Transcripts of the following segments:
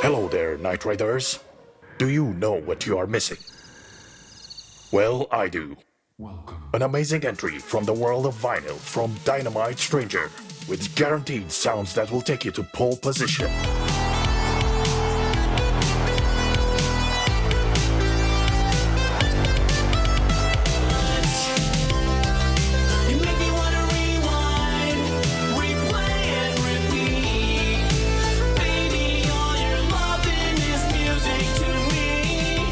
Hello there, Night Riders. Do you know what you are missing? Well, I do. Welcome. An amazing entry from the world of vinyl from Dynamite Stranger, with guaranteed sounds that will take you to pole position. You make me wanna rewind, replay and repeat. Baby, all your loving is music to me.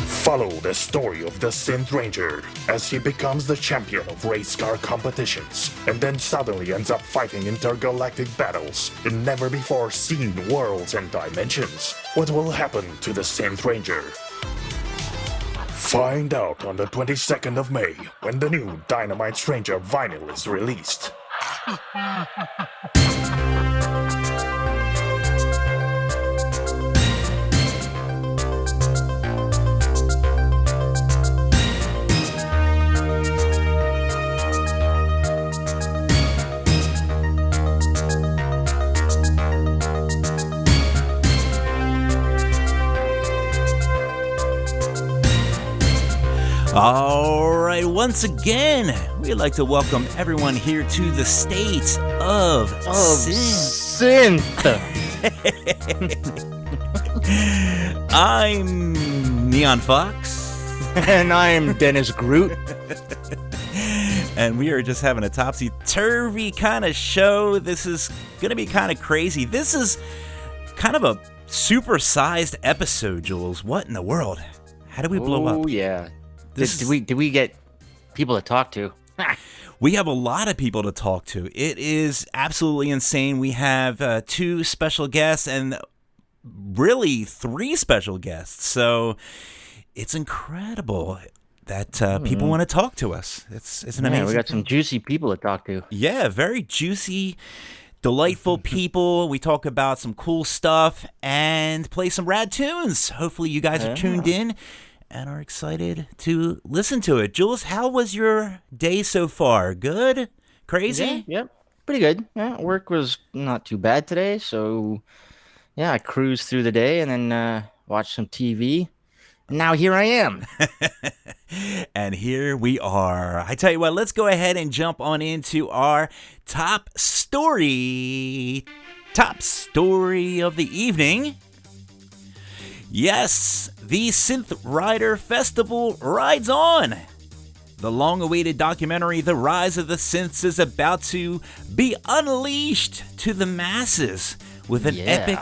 Follow the story of the Synth Ranger as he becomes the champion of race car competitions and then suddenly ends up fighting intergalactic battles in never-before-seen worlds and dimensions. What will happen to the Synth Ranger? Find out on the 22nd of May when the new Dynamite Stranger vinyl is released. All right, once again, we'd like to welcome everyone here to the state of Synth. I'm Neon Fox. And I'm Dennis Groot. And we are just having a topsy-turvy kind of show. This is going to be kind of crazy. This is kind of a super-sized episode, Jules. What in the world? How do we blow up? Oh, yeah. Did we get people to talk to? We have a lot of people to talk to. It is absolutely insane. We have 2 special guests and really 3 special guests. So it's incredible that people want to talk to us. It's an amazing. We got some juicy people to talk to. Yeah, very juicy, delightful people. We talk about some cool stuff and play some rad tunes. Hopefully you guys are tuned in and are excited to listen to it. Jules, how was your day so far? Good? Crazy? Yep. Pretty good. Yeah, work was not too bad today, so yeah, I cruised through the day and then watched some TV. And now here I am. And here we are. I tell you what, let's go ahead and jump on into our top story. Top story of the evening. Yes, the Synth Rider Festival rides on. The long-awaited documentary, The Rise of the Synths, is about to be unleashed to the masses with an epic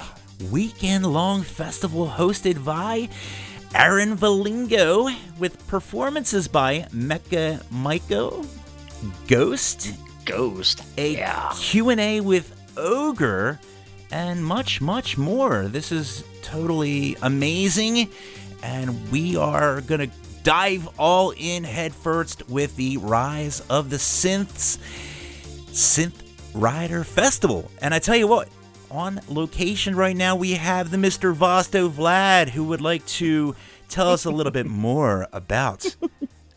weekend-long festival hosted by Aaron Valingo, with performances by Mecha Maiko, Ghost, a Q&A with Ogre, and much, much more. This is totally amazing, and we are going to dive all in headfirst with the Rise of the Synths Synth Rider Festival. And I tell you what, on location right now we have the Mr. Vosto Vlad, who would like to tell us a little bit more about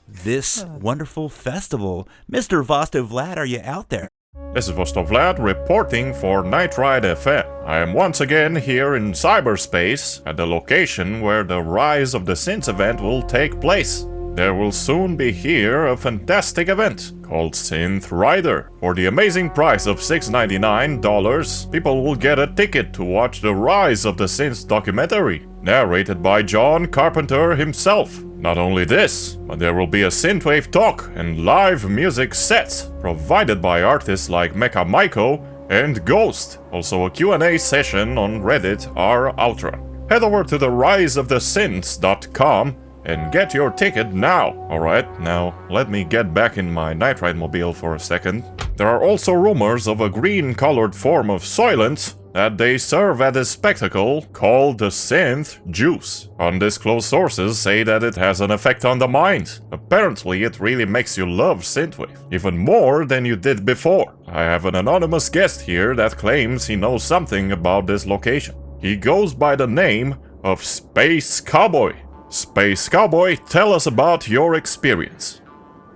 this wonderful festival. Mr. Vosto Vlad, are you out there? This is Vosto Vlad reporting for Night Ride FM. I am once again here in cyberspace at the location where the Rise of the Synths event will take place. There will soon be here a fantastic event called Synth Rider. For the amazing price of $699, people will get a ticket to watch the Rise of the Synths documentary, narrated by John Carpenter himself. Not only this, but there will be a Synthwave talk and live music sets provided by artists like Mecha Maiko and Ghost. Also a Q&A session on Reddit are outrun. Head over to the riseofthesynths.com and get your ticket now. Alright, now let me get back in my Night Ride mobile for a second. There are also rumors of a green-colored form of Soylent that they serve at a spectacle called the Synth Juice. Undisclosed sources say that it has an effect on the mind. Apparently it really makes you love Synthwave, even more than you did before. I have an anonymous guest here that claims he knows something about this location. He goes by the name of Space Cowboy. Space Cowboy, tell us about your experience.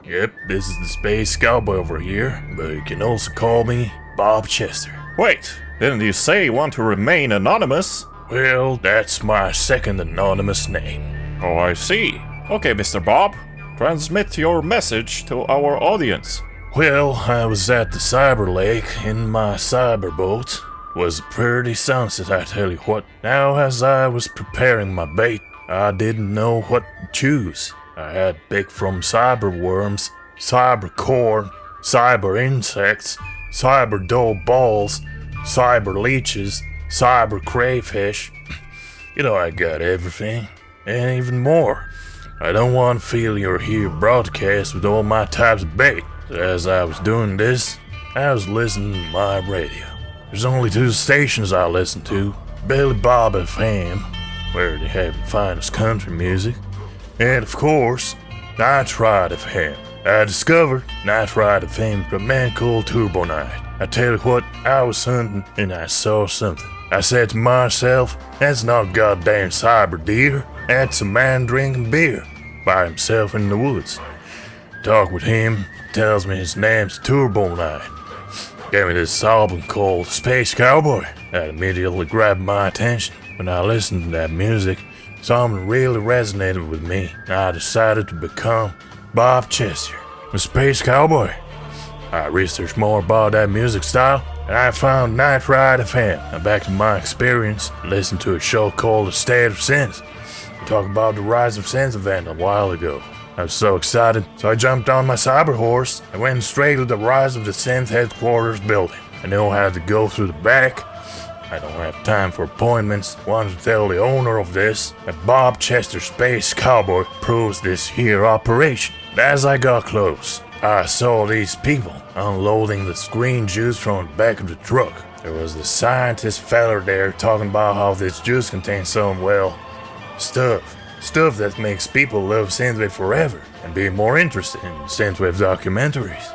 Yep, this is the Space Cowboy over here, but you can also call me Bob Chester. Wait, didn't you say you want to remain anonymous? Well, that's my second anonymous name. Oh, I see. Okay, Mr. Bob, transmit your message to our audience. Well, I was at the cyber lake in my cyber boat. Was a pretty sunset, I tell you what. Now, as I was preparing my bait, I didn't know what to choose. I had picked from cyber worms, cyber corn, cyber insects, cyber dough balls, cyber leeches, cyber crayfish. You know, I got everything, and even more. I don't want to feel you're here broadcast with all my types of bait. So as I was doing this, I was listening to my radio. There's only 2 stations I listen to, Billy Bob FM, where they have the finest country music, and of course, Night Ride FM. I discovered Night Ride FM from a man called Turbo Night. I tell you what, I was hunting and I saw something. I said to myself, that's not goddamn cyber deer, that's a man drinking beer by himself in the woods. Talk with him, tells me his name's Turbo Night. Gave me this album called Space Cowboy. That immediately grabbed my attention. When I listened to that music, something really resonated with me. I decided to become Bob Chester, a Space Cowboy. I researched more about that music style, and I found Night Ride FM. And back to my experience, listened to a show called The State of Synth. We talked about the Rise of Synth event a while ago. I was so excited, so I jumped on my cyber horse and went straight to the Rise of the Synth headquarters building. I knew I had to go through the back. I don't have time for appointments. Wanted to tell the owner of this that Bob Chester Space Cowboy approves this here operation. As I got close, I saw these people unloading the green juice from the back of the truck. There was the scientist feller there talking about how this juice contains some, well, stuff that makes people love Synthwave forever and be more interested in Synthwave documentaries.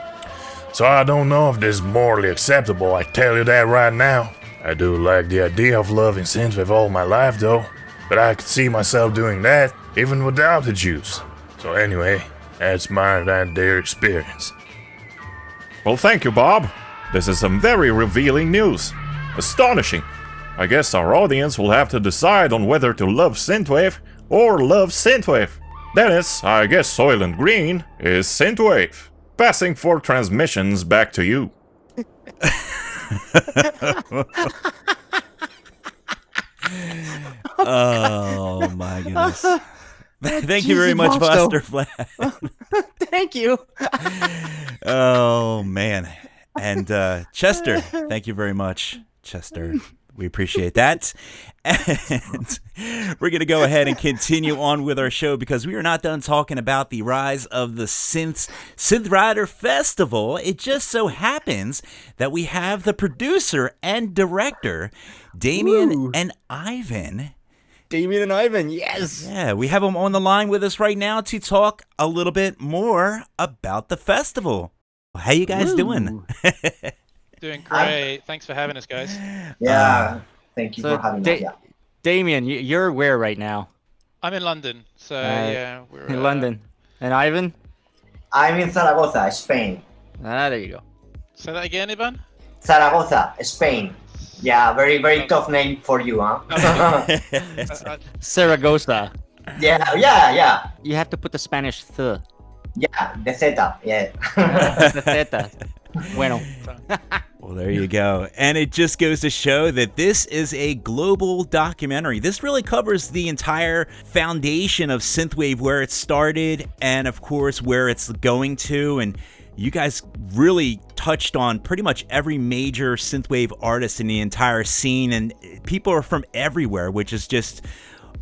So I don't know if this is morally acceptable, I tell you that right now. I do like the idea of loving Synthwave all my life though, but I could see myself doing that even without the juice. So anyway, that's my that there experience. Well, thank you, Bob. This is some very revealing news. Astonishing. I guess our audience will have to decide on whether to love Synthwave or love Synthwave. Dennis, I guess Soylent Green is Synthwave. Passing for transmissions back to you. Oh my goodness. Thank you very cheesy much, Bosco. Buster Flat. Thank you. Oh man. And Chester, thank you very much, Chester. We appreciate that. And we're going to go ahead and continue on with our show because we are not done talking about the rise of the Synth Rider Festival. It just so happens that we have the producer and director, Damien and Ivan. Damien and Ivan, yes. Yeah, we have them on the line with us right now to talk a little bit more about the festival. How you guys doing? Doing great. Thanks for having us, guys. Yeah, thank you So for having me. Yeah. Damien, you're where right now? I'm in London, so yeah, we're In London. And Ivan? I'm in Zaragoza, Spain. Ah, there you go. Say that again, Ivan. Zaragoza, Spain. Yeah, very, very tough name for you, huh? Saragossa. yeah. You have to put the Spanish th. Yeah, the Zeta, yeah. The theta. Bueno. Well, there you go. And it just goes to show that this is a global documentary. This really covers the entire foundation of Synthwave, where it started and, of course, where it's going to. And you guys really touched on pretty much every major Synthwave artist in the entire scene. And people are from everywhere, which is just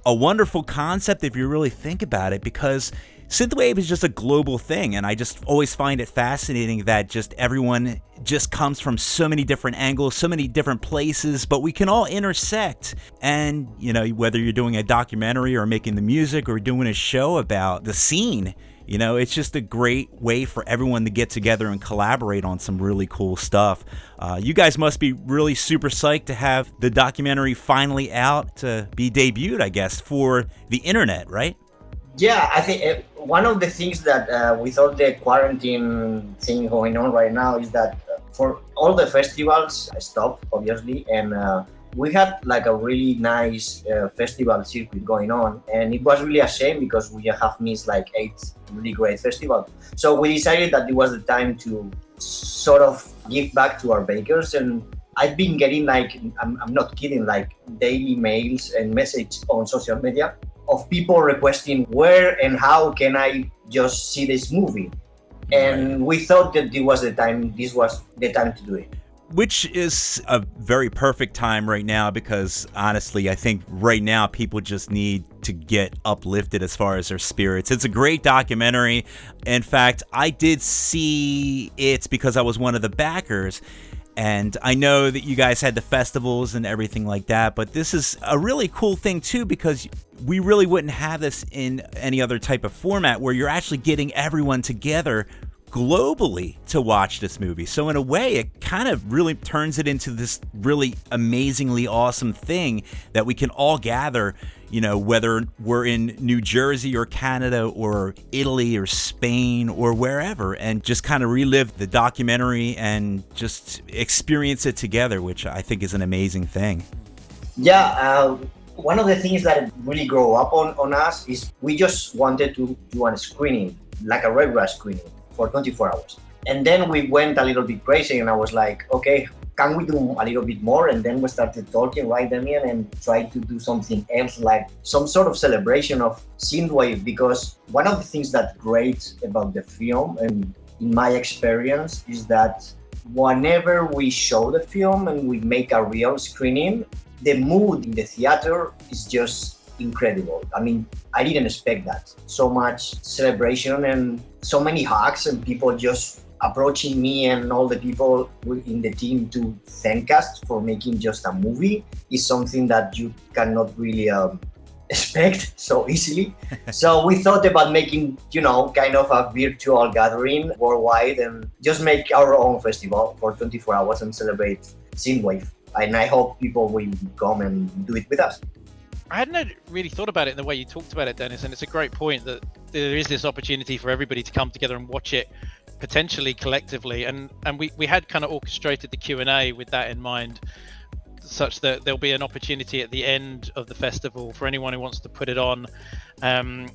a wonderful concept if you really think about it, because Synthwave is just a global thing, and I just always find it fascinating that just everyone just comes from so many different angles, so many different places, but we can all intersect. And, you know, whether you're doing a documentary or making the music or doing a show about the scene, you know, it's just a great way for everyone to get together and collaborate on some really cool stuff. You guys must be really super psyched to have the documentary finally out to be debuted, I guess, for the internet, right? Yeah, I think one of the things that with all the quarantine thing going on right now is that for all the festivals, I stopped obviously, and we had like a really nice festival circuit going on, and it was really a shame because we have missed like 8 really great festivals. So we decided that it was the time to sort of give back to our bakers, and I've been getting like, I'm not kidding, like daily mails and messages on social media of people requesting where and how can I just see this movie. And we thought that this was the time to do it. Which is a very perfect time right now because honestly, I think right now people just need to get uplifted as far as their spirits. It's a great documentary. In fact, I did see it because I was one of the backers. And I know that you guys had the festivals and everything like that, but this is a really cool thing too because we really wouldn't have this in any other type of format where you're actually getting everyone together globally to watch this movie. So in a way, it kind of really turns it into this really amazingly awesome thing that we can all gather, you know, whether we're in New Jersey or Canada or Italy or Spain or wherever, and just kind of relive the documentary and just experience it together, which I think is an amazing thing. Yeah, one of the things that really grew up on us is we just wanted to do a screening, like a regular screening, for 24 hours. And then we went a little bit crazy and I was like, okay, can we do a little bit more? And then we started talking, right, Damien, and tried to do something else, like some sort of celebration of Synthwave, because one of the things that's great about the film, and in my experience, is that whenever we show the film and we make a real screening, the mood in the theater is just incredible. I mean, I didn't expect that. So much celebration and so many hugs and people just approaching me and all the people in the team to thank us for making just a movie is something that you cannot really expect so easily. So we thought about making, you know, kind of a virtual gathering worldwide and just make our own festival for 24 hours and celebrate Synthwave. And I hope people will come and do it with us. I hadn't really thought about it in the way you talked about it, Dennis, and it's a great point that there is this opportunity for everybody to come together and watch it potentially collectively, and we had kind of orchestrated the Q&A with that in mind, such that there'll be an opportunity at the end of the festival for anyone who wants to put it on,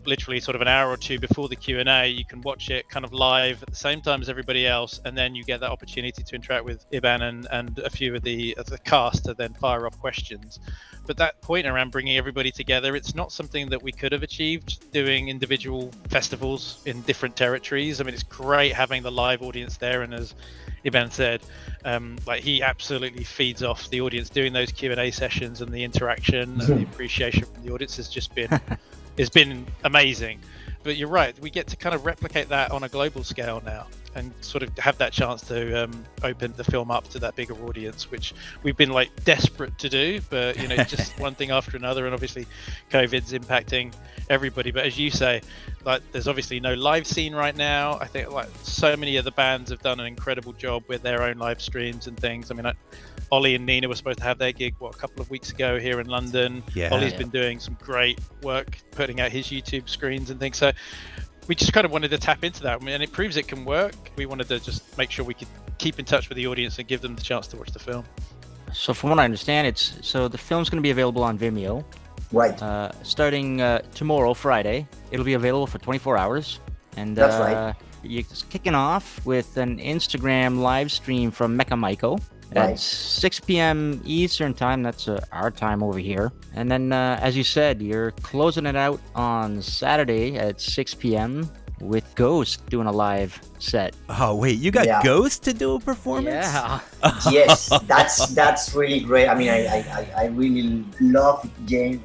literally sort of an hour or two before the Q&A. You can watch it kind of live at the same time as everybody else, and then you get that opportunity to interact with Ivan and a few of the cast to then fire up questions. But that point around bringing everybody together, it's not something that we could have achieved doing individual festivals in different territories. I mean, it's great having the live audience there, and as Ivan said, like he absolutely feeds off the audience doing those Q&A sessions, and the interaction and the appreciation from the audience has just been it's been amazing. But you're right, we get to kind of replicate that on a global scale now and sort of have that chance to open the film up to that bigger audience, which we've been like desperate to do, but you know, just one thing after another, and obviously COVID's impacting everybody. But as you say, like there's obviously no live scene right now. I think like so many of the bands have done an incredible job with their own live streams and things. I mean, Ollie and Nina were supposed to have their gig a couple of weeks ago here in London. Ollie's been doing some great work putting out his YouTube screens and things, so we just kind of wanted to tap into that. I mean, and it proves it can work. We wanted to just make sure we could keep in touch with the audience and give them the chance to watch the film. So from what I understand, the film's going to be available on Vimeo. Right. Starting tomorrow, Friday. It'll be available for 24 hours. And That's right. You're kicking off with an Instagram live stream from Mecha Maiko at 6 p.m. Eastern time. That's our time over here. And then, as you said, you're closing it out on Saturday at 6 p.m. with Ghost doing a live set. Oh, wait, you got Ghost to do a performance? Yeah. Yes, that's really great. I mean, I really love James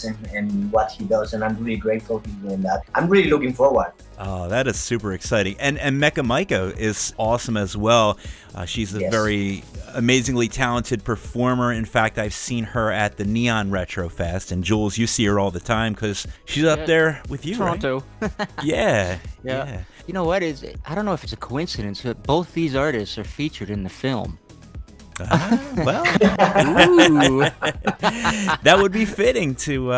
and what he does, and I'm really grateful he's doing that. I'm really looking forward. Oh, that is super exciting. And Mecha Maiko is awesome as well. She's a very amazingly talented performer. In fact, I've seen her at the Neon Retro Fest. And Jules, you see her all the time because she's up there with you, Toronto. Right? Yeah. You know what? I don't know if it's a coincidence, but both these artists are featured in the film. Well, that would be fitting to,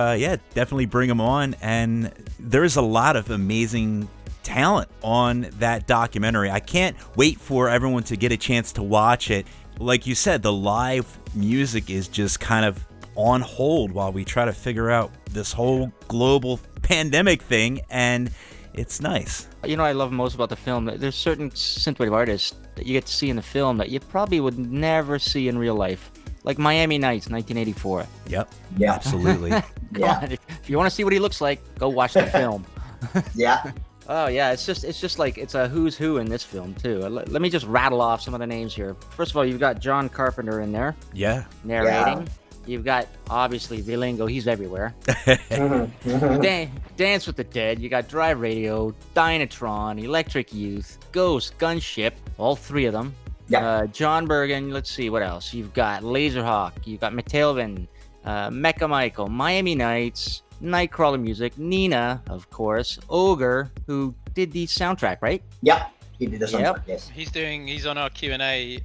definitely bring them on. And there's a lot of amazing talent on that documentary. I can't wait for everyone to get a chance to watch it. Like you said, the live music is just kind of on hold while we try to figure out this whole global pandemic thing, and it's nice. You know what I love most about the film? There's certain synthwave artists that you get to see in the film that you probably would never see in real life. Like Miami Nights, 1984. Yep. Yeah. Absolutely. Come Yeah. on, if you want to see what he looks like, go watch the film. Yeah. Oh yeah, it's just like it's a who's who in this film too. Let me just rattle off some of the names here. First of all, you've got John Carpenter in there Yeah. narrating. You've got obviously Vilingo, he's everywhere. Dance with the Dead. You got Drive Radio, Dynatron, Electric Youth, Ghost, Gunship, all three of them. Yeah. John Bergen. Let's see what else. You've got Laserhawk. You've got Matilvin, Mecha Michael, Miami Nights, Nightcrawler Music, Nina, of course, Ogre, who did the soundtrack, right? Yeah. He did the soundtrack, Yep. yes. He's on our Q&A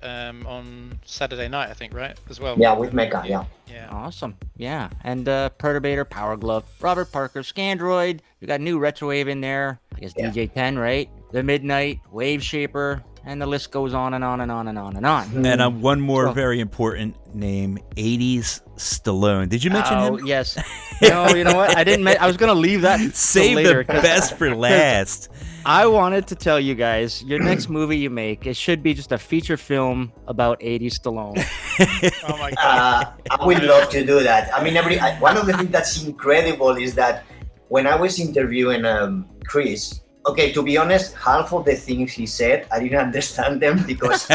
on Saturday night, I think, right? As well. Yeah, with Mecha, yeah. Yeah. Awesome. Yeah. And Perturbator, Power Glove, Robert Parker, Scandroid. You got new Retrowave in there. I guess Yeah. DJ 10, right? The Midnight, Wave Shaper, and the list goes on and on and on and on and on. And one more So- very important name, 80s Stallone. Did you mention Oh, him? yes. No, you know what? I didn't. I was gonna leave that. till Save later, the 'cause best for last. I wanted to tell you guys, your next movie you make, it should be just a feature film about 80s Stallone. Oh my god. I would love to do that. I mean, one of the things that's incredible is that when I was interviewing Chris, okay, to be honest, half of the things he said, I didn't understand them because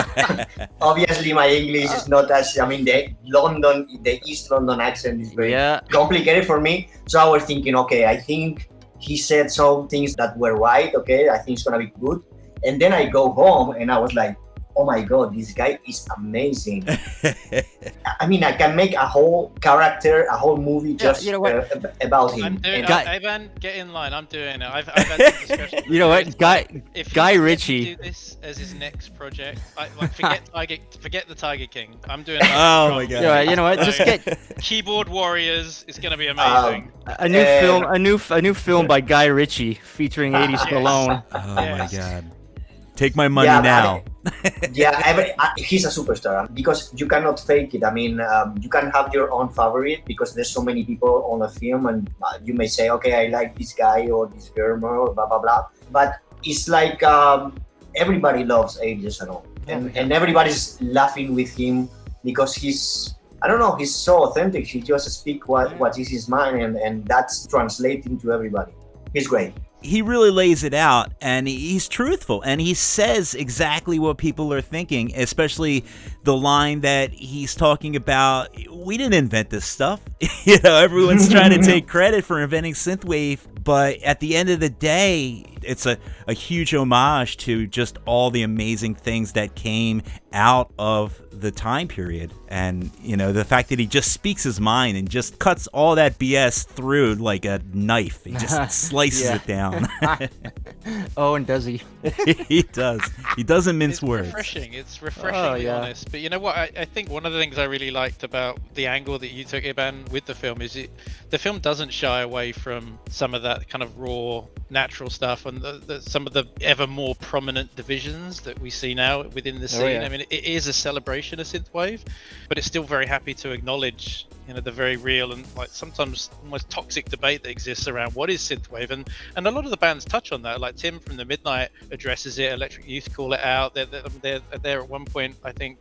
obviously my English is not as, I mean, the East London accent is very Yeah. complicated for me. So I was thinking, okay, I think he said some things that were right. Okay, I think it's gonna be good. And then I go home and I was like, oh my god, this guy is amazing. I mean, I can make a whole character, a whole movie just you know what? about him. I'm doing And- Guy- Ivan, get in line. I'm doing it. I've had some discussions. You know what? with Guy if Guy he gets to Ritchie. do this as his next project. Forget the Tiger King. I'm doing. Oh my God. You know what? Just get Keyboard Warriors. It's gonna be amazing. a new film, a new film by Guy Ritchie featuring 80s Stallone. Oh Yes. my God. Take my money Yeah, now. yeah, he's a superstar because you cannot fake it. I mean, you can have your own favorite because there's so many people on a film, and you may say, okay, I like this guy or this girl more, blah blah blah. But it's like everybody loves Ages and all, and everybody's laughing with him because he's, I don't know, he's so authentic. He just speaks what is his mind, and that's translating to everybody. He's great. He really lays it out, and he's truthful, and he says exactly what people are thinking, especially the line that he's talking about, we didn't invent this stuff. Everyone's trying to take credit for inventing synthwave, but at the end of the day, it's a huge homage to just all the amazing things that came out of the time period. And, the fact that he just speaks his mind and just cuts all that BS through like a knife. He just slices Yeah. it down. Oh, and does he? He does. He doesn't mince It's words. refreshing. It's refreshingly yeah. honest. But you know what? I think one of the things I really liked about the angle that you took, Ivan, with the film is the film doesn't shy away from some of that kind of raw, natural stuff and some of the ever more prominent divisions that we see now within the scene. yeah. I mean, it is a celebration of synthwave, but it's still very happy to acknowledge, the very real and like sometimes almost toxic debate that exists around what is synthwave, and a lot of the bands touch on that. Like Tim from the Midnight addresses it. Electric Youth call it out. They're at one point, I think,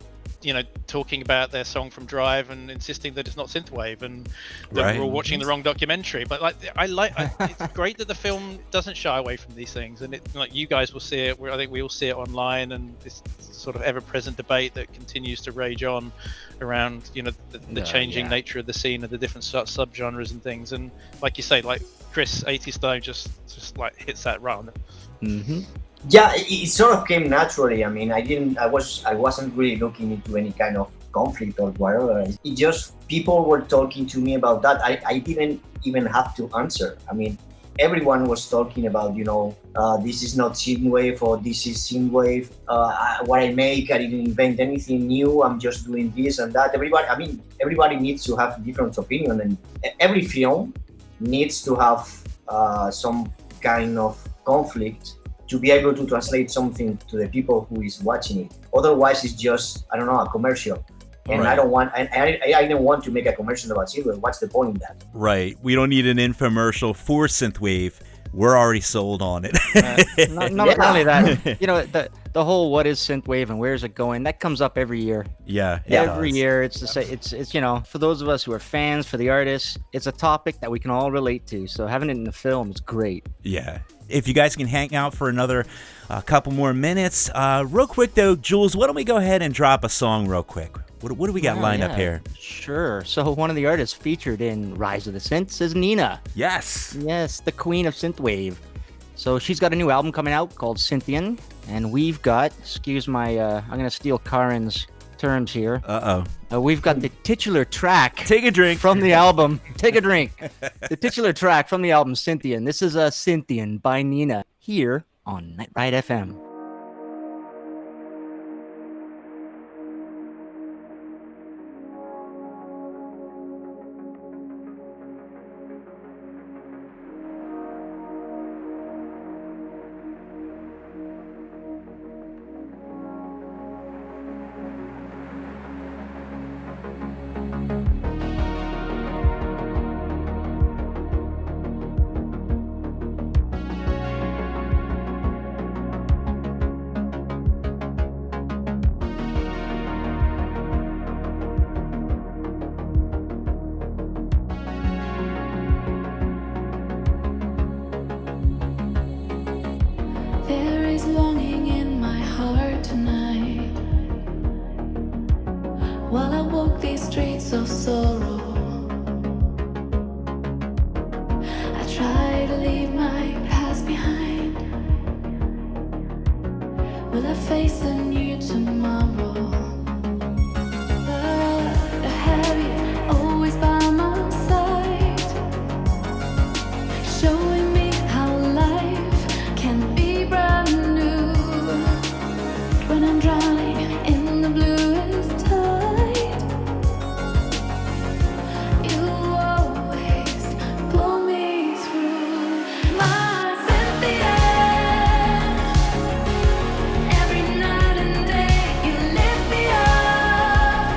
talking about their song from Drive and insisting that it's not synthwave and that Right. we're all watching the wrong documentary. But it's great that the film doesn't shy away from these things, and like you guys will see it. I think we all see it online, and this sort of ever-present debate that continues to rage on around the changing nature of the scene and the different subgenres and things. And like you say, like Chris, 80 Stone just like hits that round. Mm-hmm. Yeah, it sort of came naturally. I mean, I wasn't really looking into any kind of conflict or whatever. It just, people were talking to me about that. I didn't even have to answer. I mean, everyone was talking about, this is not synthwave or this is synthwave. What I make, I didn't invent anything new. I'm just doing this and that. Everybody needs to have different opinion, and every film needs to have some kind of conflict to be able to translate something to the people who is watching it. Otherwise, it's just, I don't know, a commercial. And Right. I don't want, and I didn't want to make a commercial about Synthwave. What's the point in that? Right. We don't need an infomercial for Synthwave. We're already sold on it. Not only that, you know, the whole what is Synthwave and where's it going, that comes up every year. Yeah. it Every does. year, it's you know, for those of us who are fans, for the artists, it's a topic that we can all relate to. So having it in the film is great. Yeah. If you guys can hang out for another couple more minutes, real quick though, Jules, why don't we go ahead and drop a song real quick? What do we got lined up here? Sure. So one of the artists featured in Rise of the Synths is Nina. Yes. Yes, the queen of Synthwave. So she's got a new album coming out called Synthian, and we've got, excuse my, I'm gonna steal Karen's terms here. We've got the titular track. Take a drink from the album. Take a drink. The titular track from the album Synthian. This is a Synthian by Nina here on Night Ride FM. There is longing in my heart tonight while I walk these streets of sorrow. I try to leave my past behind. Will I face a new tomorrow? But I have you always by my side, showing me how life can be brand new. When I'm drowning in the bluest tide, you always pull me through. My Cynthia, every night and day you lift me up.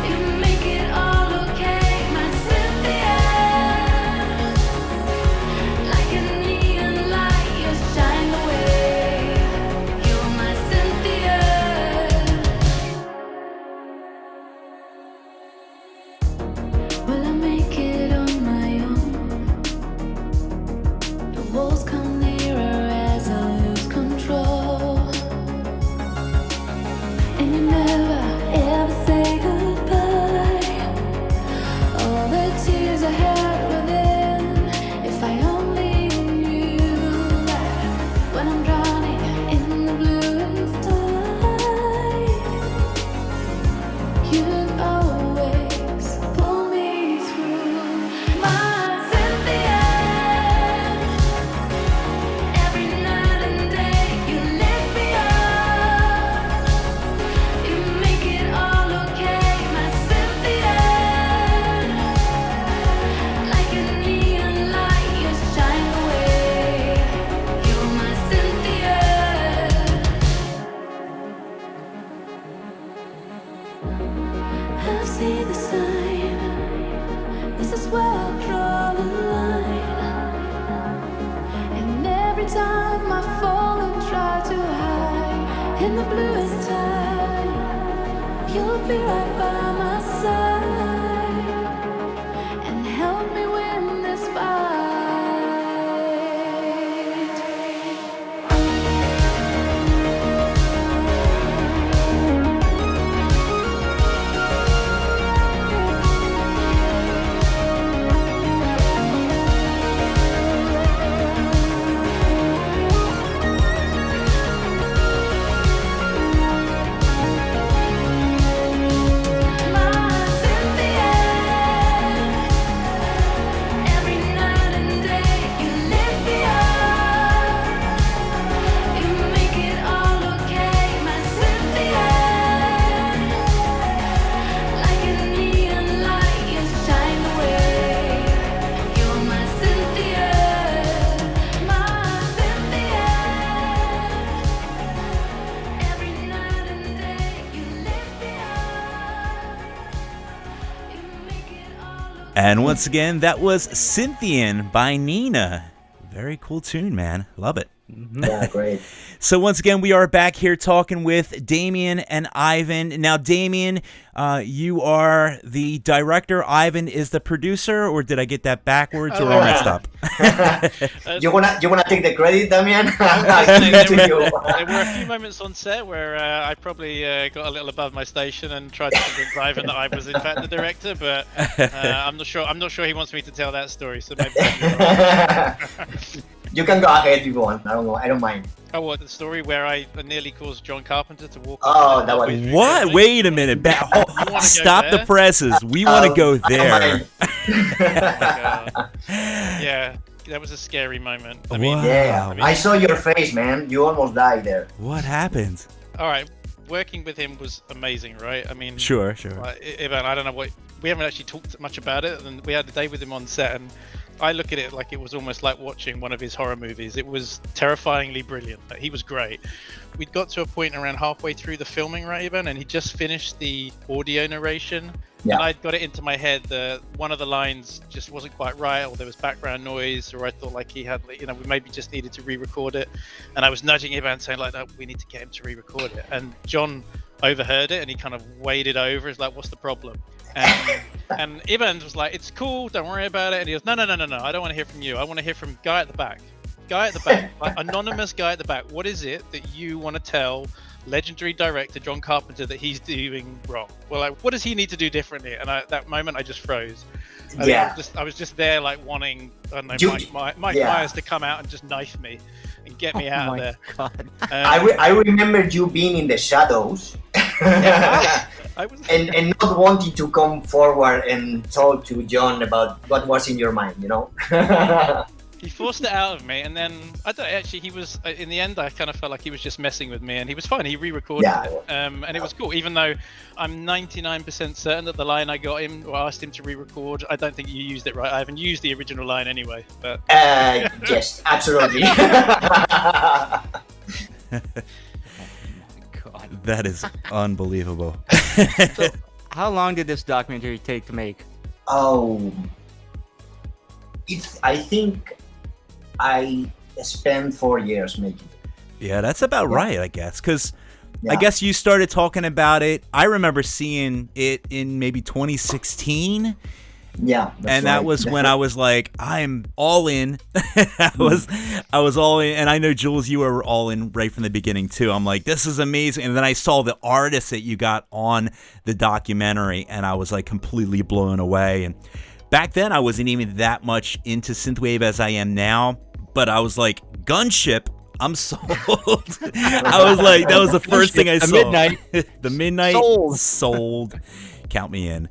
You make it all okay, my Cynthia. Like a neon light, you shine away. You're my Cynthia. Will I make it on my own? The walls come nearer as I lose control, and you never ever say goodbye. All the tears I had within, if I only knew that when I'm drowning in the bluest tide, you'd always pull me through. My Cynthia, every night and day you lift me up. You make it all okay, my Cynthia. Like a neon light, you shine away. You're my Cynthia. I've seen the sign. This is where I draw the line. And every time I fall and try to hide in the bluest tide, you'll be right by my side and help me win this fight. My And once again, that was Cynthian by Nina. Very cool tune, man. Love it. Yeah, great. So once again, we are back here talking with Damien and Ivan. Now, Damien, you are the director. Ivan is the producer, or did I get that backwards or all messed up? You wanna take the credit, Damien? There were a few moments on set where I probably got a little above my station and tried to convince Ivan that I was in fact the director, but I'm not sure. I'm not sure he wants me to tell that story. So maybe. You can go ahead if you want. I don't know. I don't mind. Oh, what, the story where I nearly caused John Carpenter to walk? Oh, that was. What? Wait a minute. Stop the presses. We want to go there. Yeah, that was a scary moment. I mean, Wow. Yeah, I saw your face, man. You almost died there. What happened? all right, working with him was amazing, right? I mean, Sure. Ivan, I don't know what, we haven't actually talked much about it, and we had a day with him on set, and I look at it like it was almost like watching one of his horror movies. It was terrifyingly brilliant. He was great. We'd got to a point around halfway through the filming, right, Ivan, and he just finished the audio narration. Yeah. And I'd got it into my head that one of the lines just wasn't quite right, or there was background noise, or I thought like he had, we maybe just needed to re-record it. And I was nudging Ivan saying like, no, we need to get him to re-record it. And John overheard it and he kind of waded over. He's like, what's the problem? And Ivan was like, it's cool, don't worry about it. And he goes, no, I don't want to hear from you. I want to hear from guy at the back, like anonymous guy at the back. What is it that you want to tell legendary director John Carpenter that he's doing wrong? Well, like, what does he need to do differently? And at that moment, I just froze. I was just there, like wanting, I don't know, Mike Myers to come out and just knife me and get me out of there. God. I remember you being in the shadows. I was... and not wanting to come forward and talk to John about what was in your mind, you know? He forced it out of me, and then he was in the end. I kind of felt like he was just messing with me, and he was fine. He re-recorded it, and it was cool. Even though I'm 99% certain that the line I got him or asked him to re-record, I don't think you used it right. I haven't used the original line anyway. But yes, absolutely. God. That is unbelievable. So, how long did this documentary take to make? Oh, I think I spent 4 years making it. Yeah, that's about right, I guess. Because I guess you started talking about it. I remember seeing it in maybe 2016. Yeah, and that was when I was like, I'm all in. I was all in, and I know Jules, you were all in right from the beginning too. I'm like, this is amazing. And then I saw the artists that you got on the documentary, and I was like completely blown away. And back then, I wasn't even that much into synthwave as I am now, but I was like, Gunship, I'm sold. I was like, that was the first thing I saw. The Midnight, sold. Count me in.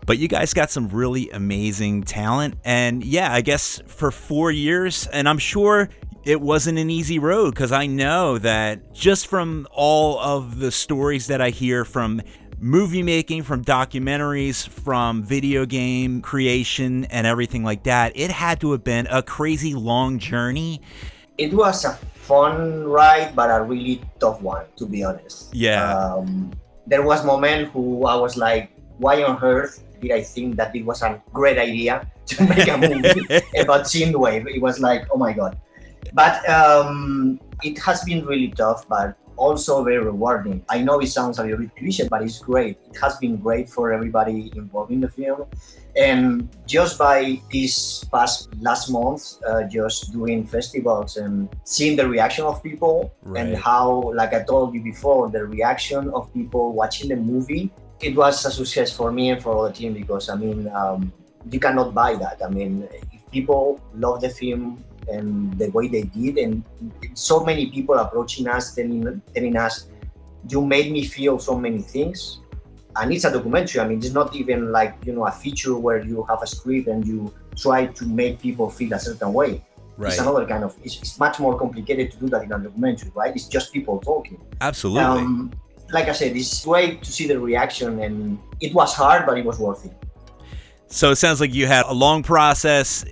But you guys got some really amazing talent. And yeah, I guess for 4 years, and I'm sure it wasn't an easy road, because I know that just from all of the stories that I hear from movie making, from documentaries, from video game creation and everything like that, it had to have been a crazy long journey. It was a fun ride, but a really tough one, to be honest. Yeah. There was moment who I was like, why on earth did I think that it was a great idea to make a movie about Synthwave? It was like, oh my God. But it has been really tough, but also very rewarding. I know it sounds a little bit cliche, but it's great. It has been great for everybody involved in the film. And just by this last month, just doing festivals and seeing the reaction of people, and how, like I told you before, the reaction of people watching the movie, it was a success for me and for all the team, because I mean, you cannot buy that. I mean, if people love the film and the way they did, and so many people approaching us, telling us, you made me feel so many things. And it's a documentary. I mean, it's not even like, a feature where you have a script and you try to make people feel a certain way. Right. It's another kind of, it's much more complicated to do that in a documentary, right? It's just people talking. Absolutely. Like I said, it's great to see the reaction, and it was hard, but it was worth it. So it sounds like you had a long process,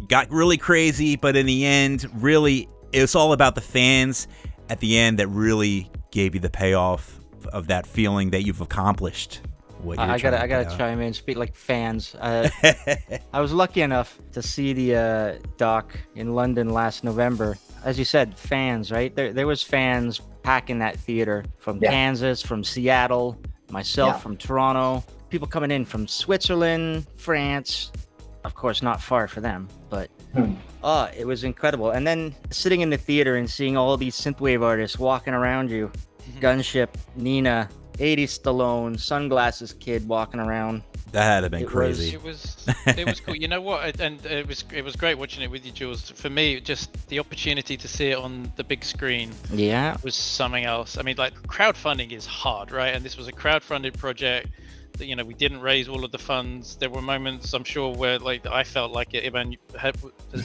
got really crazy, but in the end, really, it was all about the fans at the end that really gave you the payoff of that feeling that you've accomplished. what you're I trying gotta to do. chime in. Speak like fans. I was lucky enough to see the doc in London last November. As you said, fans, right? There was fans packing that theater from Yeah. Kansas, from Seattle, myself Yeah. from Toronto, people coming in from Switzerland, France. Of course, not far for them, but it was incredible. And then sitting in the theater and seeing all these synthwave artists walking around you, Gunship, Nina, 80s Stallone, Sunglasses Kid walking around. That had to have been It was- crazy. It was cool. You know what? And it was great watching it with you, Jules. For me, just the opportunity to see it on the big screen Yeah. was something else. I mean, like crowdfunding is hard, right? And this was a crowdfunded project. That, you know, we didn't raise all of the funds. There were moments, I'm sure, where like I felt like Ivan has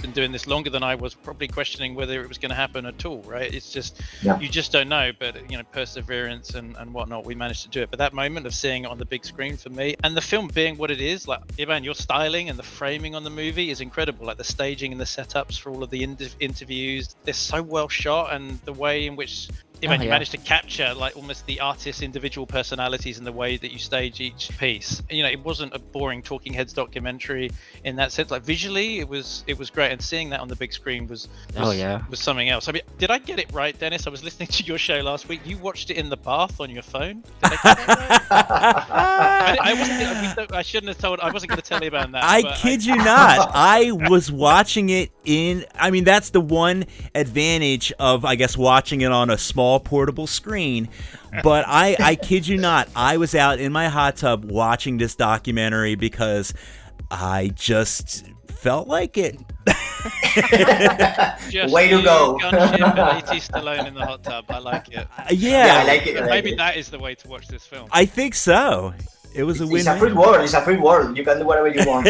been doing this longer than I was, probably questioning whether it was going to happen at all, right? It's just you just don't know. But you know, perseverance and whatnot, we managed to do it. But that moment of seeing it on the big screen for me, and the film being what it is, like Ivan, your styling and the framing on the movie is incredible. Like the staging and the setups for all of the interviews, they're so well shot, and the way in which you managed to capture like almost the artist's individual personalities in the way that you stage each piece. You know, it wasn't a boring talking heads documentary in that sense. Like visually, it was great, and seeing that on the big screen was something else. I mean, did I get it right, Dennis? I was listening to your show last week. You watched it in the bath on your phone. Did I get that right? I shouldn't have told. I wasn't going to tell you about that. I kid you not. I was watching it I mean, that's the one advantage of, I guess, watching it on a small portable screen. But I kid you not, I was out in my hot tub watching this documentary because I just felt like it. Just Way to go. Gunship and 80s Stallone in the hot tub. I like it. Yeah, I like it. I like Maybe it. that is the way to watch this film. I think so. It was a It's win-win. a free world. It's a free world. You can do whatever you want.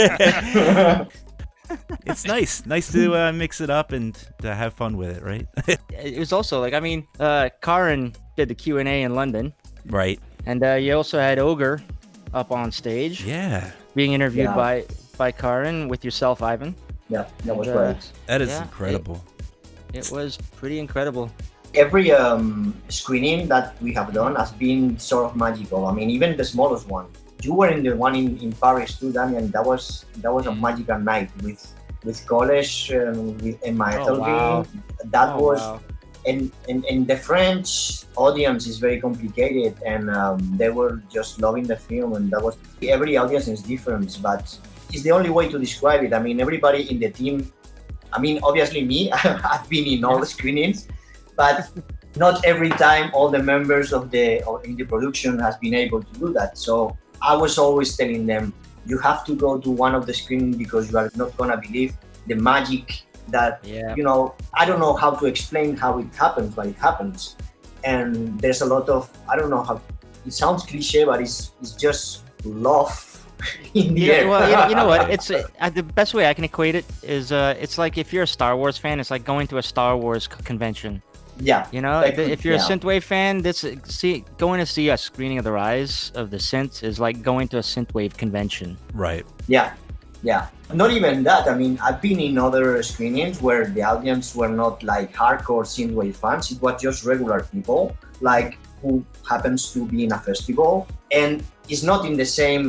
It's nice to mix it up and to have fun with it, right? It was also like, I mean, Karin did the Q&A in London, Right. and you also had Ogre up on stage Yeah. being interviewed Yeah. by Karin with yourself, Ivan. Yeah, that was Uh, great. That is Yeah, incredible. It was pretty incredible. Every screening that we have done has been sort of magical. I mean, even the smallest one. You were in the one in Paris too, Damien. That was a magical night with college and my Oh, wow. That was wow. and the French audience is very complicated, and they were just loving the film, and that was every audience is different, but it's the only way to describe it. I mean, everybody in the team. I mean, obviously me. I've been in all the screenings, but not every time all the members in the production has been able to do that. So I was always telling them, you have to go to one of the screenings because you are not gonna believe the magic that I don't know how to explain how it happens, but it happens. And there's a lot of, I don't know how, it sounds cliche, but it's just love in the air. Well, you know what? It's the best way I can equate it is it's like if you're a Star Wars fan, it's like going to a Star Wars convention. Yeah. You know, Like, if you're a yeah. Synthwave fan, going to see a screening of the Rise of the Synths is like going to a Synthwave convention. Right. Yeah. Not even that. I mean, I've been in other screenings where the audience were not like hardcore synthwave fans. It was just regular people, like who happens to be in a festival, and it's not in the same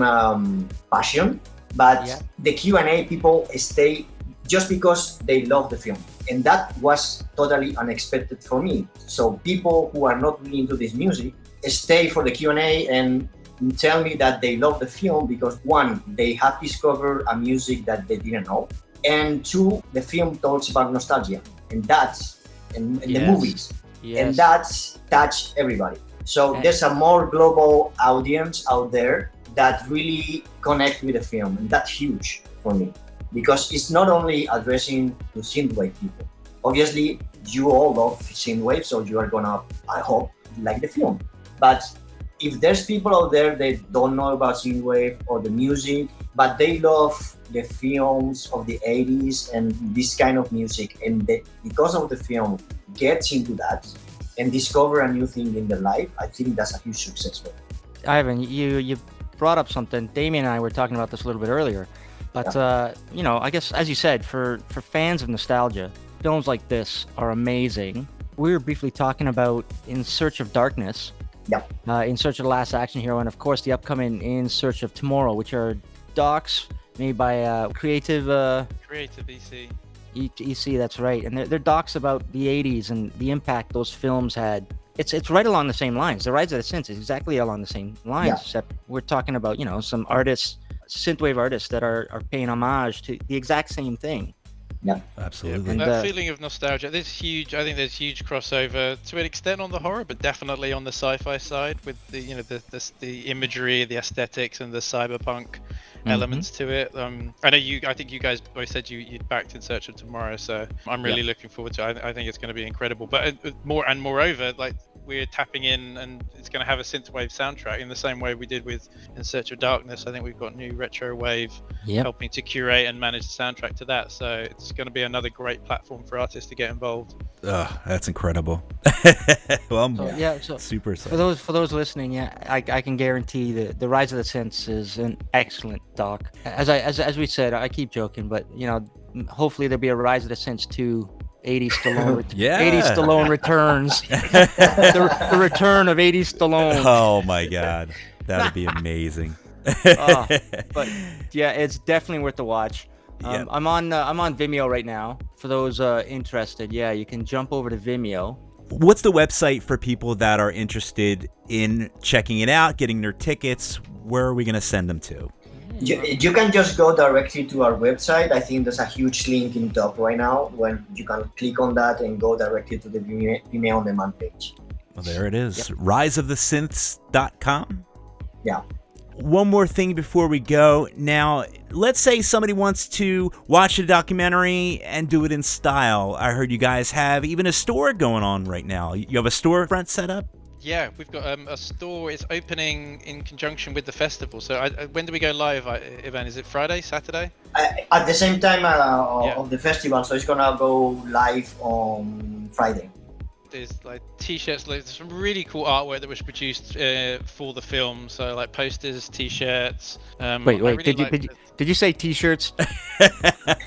passion. But the Q&A people stay just because they love the film, and that was totally unexpected for me. So people who are not really into this music stay for the Q&A and tell me that they love the film because one, they have discovered a music that they didn't know, and two, the film talks about nostalgia, and that's and the movies, and that's touch everybody. So there's a more global audience out there that really connect with the film, and that's huge for me because it's not only addressing to synthwave people. Obviously, you all love synthwave, so you are gonna, I hope, like the film, but if there's people out there that don't know about synthwave or the music, but they love the films of the 80s and this kind of music, and they, because of the film, gets into that and discover a new thing in their life, I think that's a huge success for them. Ivan, you brought up something. Damien and I were talking about this a little bit earlier, but you know, I guess as you said, for fans of nostalgia, films like this are amazing. We were briefly talking about In Search of Darkness. Yep. In Search of the Last Action Hero, and of course the upcoming In Search of Tomorrow, which are docs made by Creative Creative EC. EC. That's right, and they're docs about the '80s and the impact those films had. It's right along the same lines. The Rise of the Synths is exactly along the same lines, Yeah. except we're talking about some artists, synthwave artists that are paying homage to the exact same thing. Absolutely. And, That feeling of nostalgia. I think there's huge crossover to an extent on the horror, but definitely on the sci-fi side with the the imagery, the aesthetics, and the cyberpunk elements to it. I think you guys both said you'd backed In Search of Tomorrow, so I'm really looking forward to it. I think it's going to be incredible. But moreover, like, we're tapping in, and it's going to have a synthwave soundtrack in the same way we did with In Search of Darkness. I think we've got new retro wave helping to curate and manage the soundtrack to that. So it's going to be another great platform for artists to get involved. That's incredible. Well, I'm super excited. For those listening, I can guarantee that the Rise of the Synths is an excellent doc. As we said, I keep joking, but hopefully there'll be a Rise of the Synths 2. 80s Stallone, 80s Stallone returns. the return of 80s Stallone. Oh my God, that would be amazing. But yeah, it's definitely worth the watch. I'm on Vimeo right now. For those interested, you can jump over to Vimeo. What's the website for people that are interested in checking it out, getting their tickets? Where are we going to send them to? You can just go directly to our website. I think there's a huge link in top right now where you can click on that and go directly to the Vimeo on demand page. Well, there it is. riseofthesynths.com. Yeah. One more thing before we go. Now, let's say somebody wants to watch the documentary and do it in style. I heard you guys have even a store going on right now. You have a storefront set up? Yeah, we've got a store. It's opening in conjunction with the festival. So when do we go live, Ivan? Is it Friday, Saturday? At the same time of the festival, so it's gonna go live on Friday. There's like t-shirts, like some really cool artwork that was produced for the film. So like posters, t-shirts. Wait, did you say t-shirts?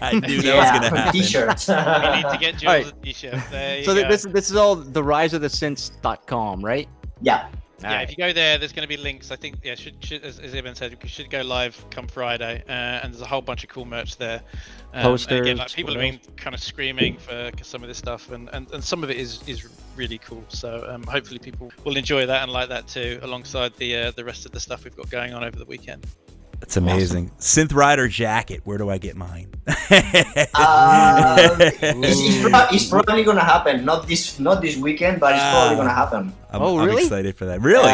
I knew that was gonna happen. T-shirts. We need to get Jules a t-shirt. There you So go. this is all the riseofthesynths.com, right? Yeah. Yeah, if you go there, there's going to be links. I think, should as Ivan said, we should go live come Friday, and there's a whole bunch of cool merch there. Posters. And again, like, people have been kind of screaming for some of this stuff, and some of it is really cool. So hopefully people will enjoy that and like that too, alongside the rest of the stuff we've got going on over the weekend. That's amazing. Awesome. Synth Rider jacket. Where do I get mine? It's probably gonna happen. Not this weekend, but it's probably gonna happen. I'm excited for that. Really?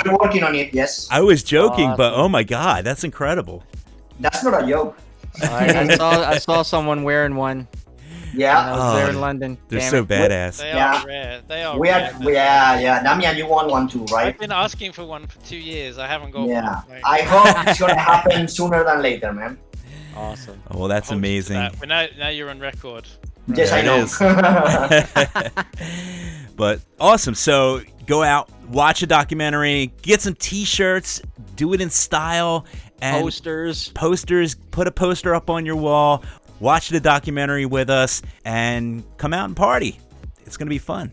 We're working on it. Yes. I was joking, but oh my God, that's incredible. That's not a joke. I saw someone wearing one. Yeah. I was there in London. They're so badass. They are rare. They are. Damien, you want one too, right? I've been asking for one for 2 years. I haven't got one. Like, I hope it's gonna happen sooner than later, man. Awesome. Oh, well, that's amazing. But now you're on record. Yes, I know. But awesome. So go out, watch a documentary, get some t-shirts, do it in style, and posters. Put a poster up on your wall. Watch the documentary with us and come out and party. It's going to be fun.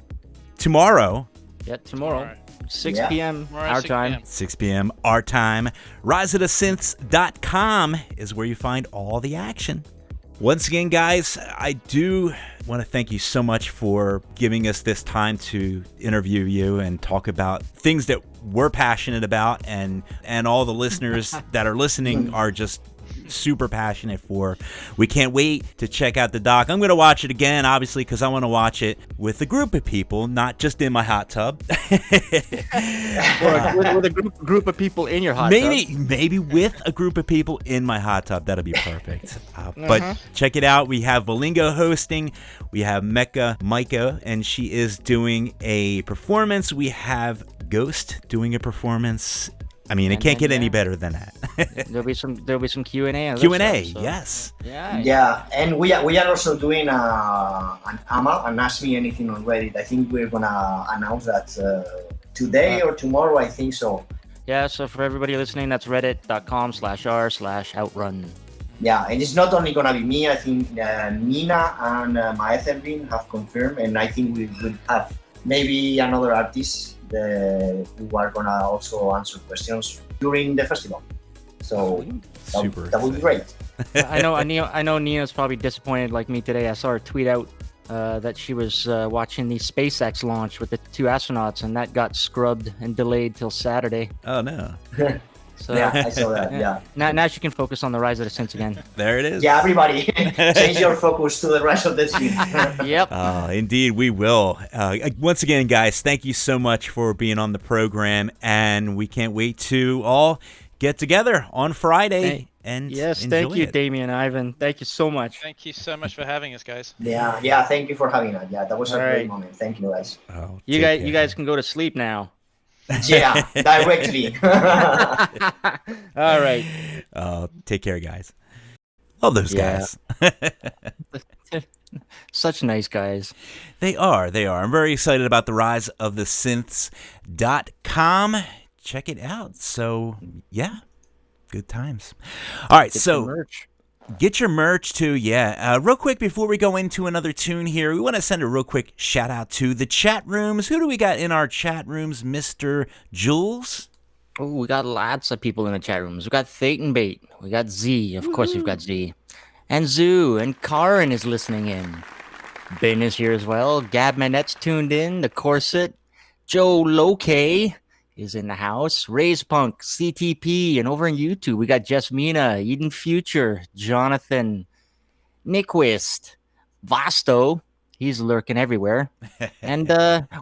Tomorrow. Yeah, tomorrow. 6 p.m. Tomorrow, our 6 time. p.m. 6 p.m. our time. riseofthesynths.com is where you find all the action. Once again, guys, I do want to thank you so much for giving us this time to interview you and talk about things that we're passionate about, and all the listeners that are listening are just super passionate for. We can't wait to check out the doc. I'm going to watch it again, obviously, because I want to watch it with a group of people, not just in my hot tub. With a group of people in your hot tub. Maybe with a group of people in my hot tub. That'll be perfect. But check it out. We have Valingo hosting. We have Micah, and she is doing a performance. We have Ghost doing a performance. I mean, it can't get any better than that. There'll be some Q&A. Yes. Yeah, and we are also doing an AMA, an Ask Me Anything on Reddit. I think we're gonna announce that today or tomorrow. I think so. Yeah. So for everybody listening, that's reddit.com/r/outrun. Yeah, and it's not only gonna be me. I think Nina and Maethervin have confirmed, and I think we will have maybe another artist who are gonna also answer questions during the festival. So that would be great. I know Nina's probably disappointed like me today. I saw her tweet out that she was watching the SpaceX launch with the 2 astronauts, and that got scrubbed and delayed till Saturday. Oh no. So Yeah, I saw that. Yeah. now she can focus on the Rise of the Synths again. There it is. Yeah, everybody, change your focus to the rest of the team. Yep. Indeed, we will. Once again, guys, thank you so much for being on the program, and we can't wait to all get together on Friday and Yes, enjoy thank you, it. Damien, Ivan. Thank you so much. Thank you so much for having us, guys. Yeah. Thank you for having us. Yeah, that was a All great right. moment. Thank you, guys. Oh, You take guys care. can go to sleep now. Yeah, directly. All right. Take care, guys. Love those Yeah. guys. Such nice guys. They are. I'm very excited about the rise of the synths.com. Check it out. So, yeah, good times. All right, Get so the merch. get your merch too, yeah. Real quick, before we go into another tune here, we want to send a real quick shout out to the chat rooms. Who do we got in our chat rooms, Mr. Jules? Oh, we got lots of people in the chat rooms. We got Bait. We got Z. Of course, we've got Z. And Zoo. And Karin is listening in. Ben is here as well. Gab Manette's tuned in. The Corset. Joe Loke is in the house. Ray's Punk, CTP. And over on YouTube, we got Jasmina, Eden Future, Jonathan, Nyquist, Vasto. He's lurking everywhere. And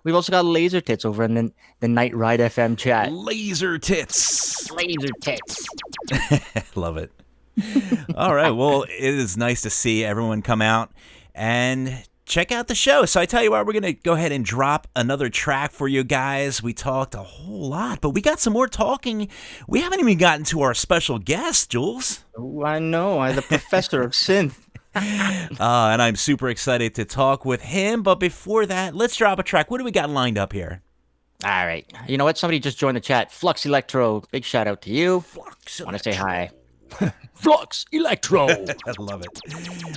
we've also got Laser Tits over in the Night Ride FM chat. Laser Tits. Laser Tits. Love it. All right. Well, it is nice to see everyone come out and check out the show. So I tell you what, we're going to go ahead and drop another track for you guys. We talked a whole lot, but we got some more talking. We haven't even gotten to our special guest, Jules. Oh, I know. I'm the professor of synth. And I'm super excited to talk with him. But before that, let's drop a track. What do we got lined up here? All right. You know what? Somebody just joined the chat. Flux Electro. Big shout out to you. Flux. Want to say hi. Flux Electro. I love it.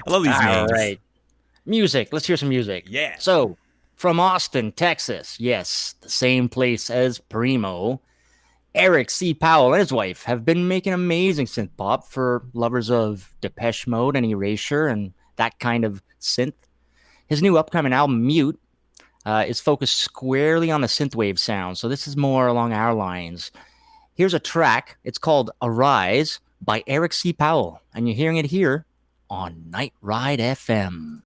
I love these All names. right. Music. Let's hear some music. Yeah. So, from Austin, Texas. Yes, the same place as Primo. Eric C. Powell and his wife have been making amazing synth pop for lovers of Depeche Mode and Erasure and that kind of synth. His new upcoming album, Mute, is focused squarely on the synthwave sound, so this is more along our lines. Here's a track. It's called Arise by Eric C. Powell, and you're hearing it here on Night Ride FM.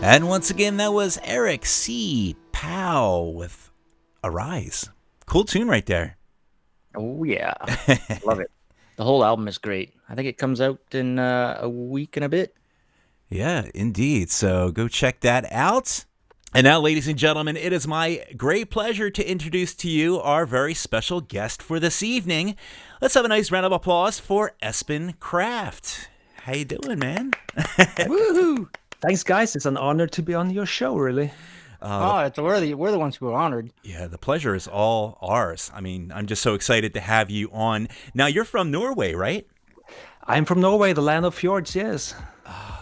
And once again, that was Eric C. Powell with Arise. Cool tune right there. Oh, yeah. Love it. The whole album is great. I think it comes out in a week and a bit. Yeah, indeed. So go check that out. And now, ladies and gentlemen, it is my great pleasure to introduce to you our very special guest for this evening. Let's have a nice round of applause for Espen Kraft. How you doing, man? Woohoo! Thanks, guys. It's an honor to be on your show, really. We're the ones who are honored. Yeah, the pleasure is all ours. I mean, I'm just so excited to have you on. Now, you're from Norway, right? I'm from Norway, the land of fjords, yes.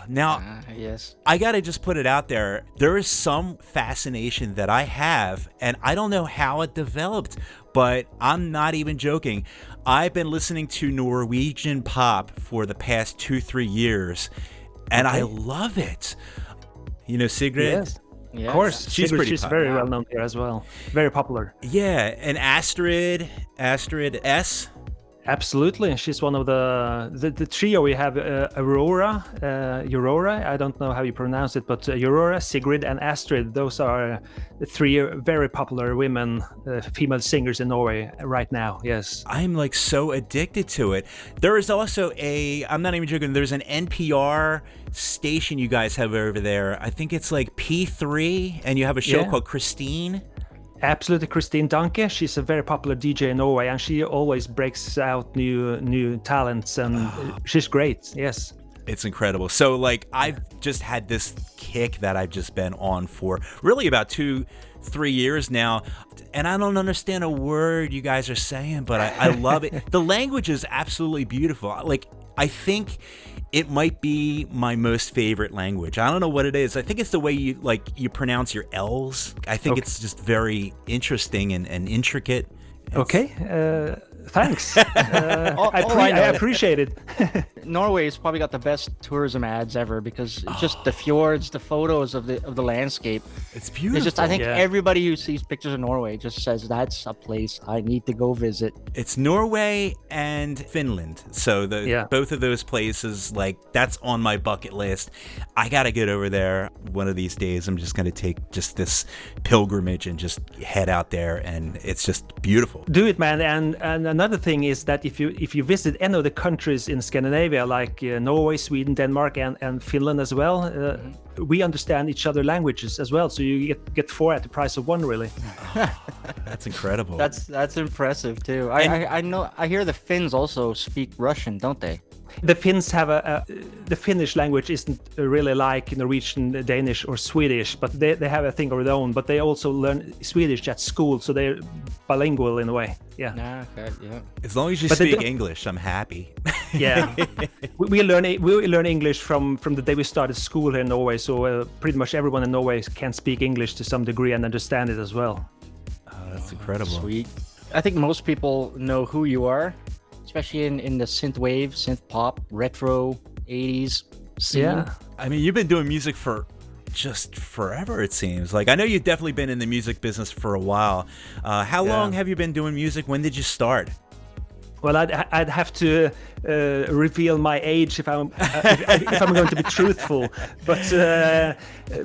Now, Yes. I got to just put it out there. There is some fascination that I have, and I don't know how it developed, but I'm not even joking. I've been listening to Norwegian pop for the past 2-3 years, and I love it. You know, Sigrid? Yes. Yes. Of course. She's pretty She's popular. very well known here as well. Very popular. Yeah, and Astrid S. Absolutely. She's one of the trio. We have Aurora, I don't know how you pronounce it, but Aurora, Sigrid, and Astrid. Those are the three very popular women, female singers in Norway right now. Yes. I'm like so addicted to it. There is also I'm not even joking, there's an NPR station you guys have over there. I think it's like P3, and you have a show called Christine. Absolutely, Christine Danke. She's a very popular DJ in Norway, and she always breaks out new talents, and she's great. Yes. It's incredible. So, like, I've just had this kick that I've just been on for really about 2-3 years now, and I don't understand a word you guys are saying, but I love it. The language is absolutely beautiful. Like, I think it might be my most favorite language. I don't know what it is. I think it's the way you pronounce your L's. I think it's just very interesting and intricate. Okay. Thanks. I appreciate it. Norway's probably got the best tourism ads ever because it's just the fjords, the photos of the landscape. It's beautiful. It's just I think Yeah. everybody who sees pictures of Norway just says that's a place I need to go visit. It's Norway and Finland. So both of those places, like, that's on my bucket list. I got to get over there one of these days. I'm just going to take just this pilgrimage and just head out there, and it's just beautiful. Do it, man. And another thing is that if you visit any of the countries in Scandinavia, like Norway, Sweden, Denmark, and Finland as well, we understand each other languages as well. So you get 4 at the price of 1, really. That's incredible. That's impressive too. I know. I hear the Finns also speak Russian, don't they? The Finns have the Finnish language isn't really like Norwegian, Danish, or Swedish, but they have a thing of their own. But they also learn Swedish at school, so they're bilingual in a way. Yeah. Okay. Yeah. As long as you But they speak don't- English, I'm happy. Yeah. we learn English from the day we started school here in Norway. So pretty much everyone in Norway can speak English to some degree and understand it as well. That's incredible. Sweet. I think most people know who you are, especially in the synthwave, synth pop, retro, 80s scene. Yeah. I mean, you've been doing music for just forever, it seems. Like, I know you've definitely been in the music business for a while. How long have you been doing music? When did you start? Well, I'd have to reveal my age if I'm going to be truthful. But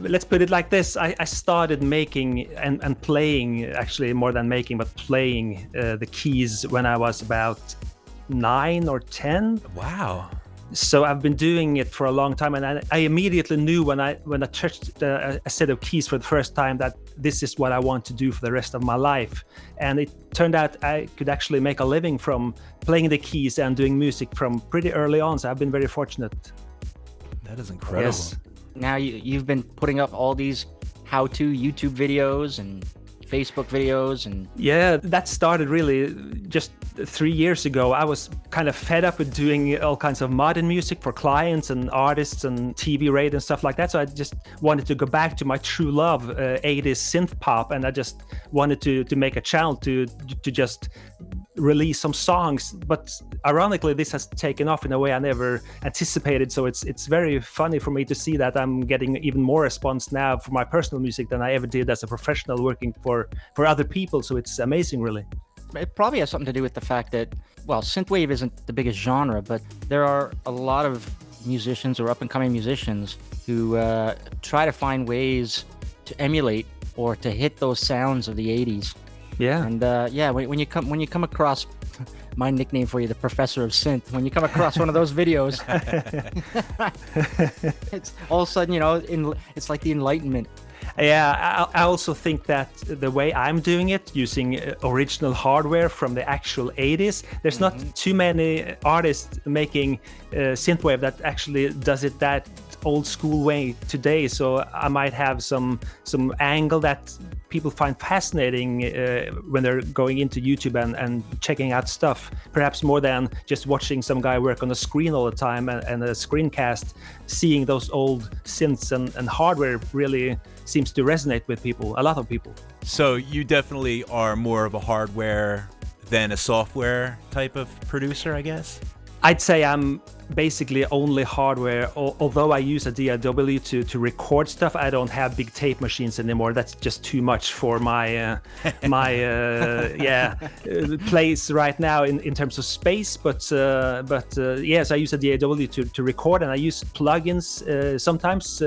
let's put it like this: I started making and playing, actually more than making, but playing the keys when I was about 9 or 10. Wow. So I've been doing it for a long time, and I immediately knew when I touched a set of keys for the first time that this is what I want to do for the rest of my life. And it turned out I could actually make a living from playing the keys and doing music from pretty early on. So I've been very fortunate. That is incredible. Yes. Now you've been putting up all these how-to YouTube videos and Facebook videos and Yeah, that started really just 3 years ago. I was kind of fed up with doing all kinds of modern music for clients and artists and TV radio and stuff like that. So I just wanted to go back to my true love, 80s synth pop, and I just wanted to make a channel to just release some songs. But ironically, this has taken off in a way I never anticipated. So it's very funny for me to see that I'm getting even more response now for my personal music than I ever did as a professional working for other people. So it's amazing, really. it probably has something to do with the fact that, well, synthwave isn't the biggest genre, but there are a lot of musicians or up-and-coming musicians who try to find ways to emulate or to hit those sounds of the 80s. Yeah. And when you come across my nickname for you, the Professor of Synth, when you come across one of those videos, it's all of a sudden, it's like the Enlightenment. Yeah, I also think that the way I'm doing it, using original hardware from the actual 80s, there's not too many artists making synthwave that actually does it that old school way today. So I might have some angle that people find fascinating when they're going into YouTube and checking out stuff, perhaps more than just watching some guy work on a screen all the time and a screencast. Seeing those old synths and hardware really seems to resonate with people, a lot of people. So you definitely are more of a hardware than a software type of producer, I guess? I'd say I'm basically only hardware, although I use a DAW to record stuff. I don't have big tape machines anymore. That's just too much for my place right now in terms of space. But yes, I use a DAW to record, and I use plugins sometimes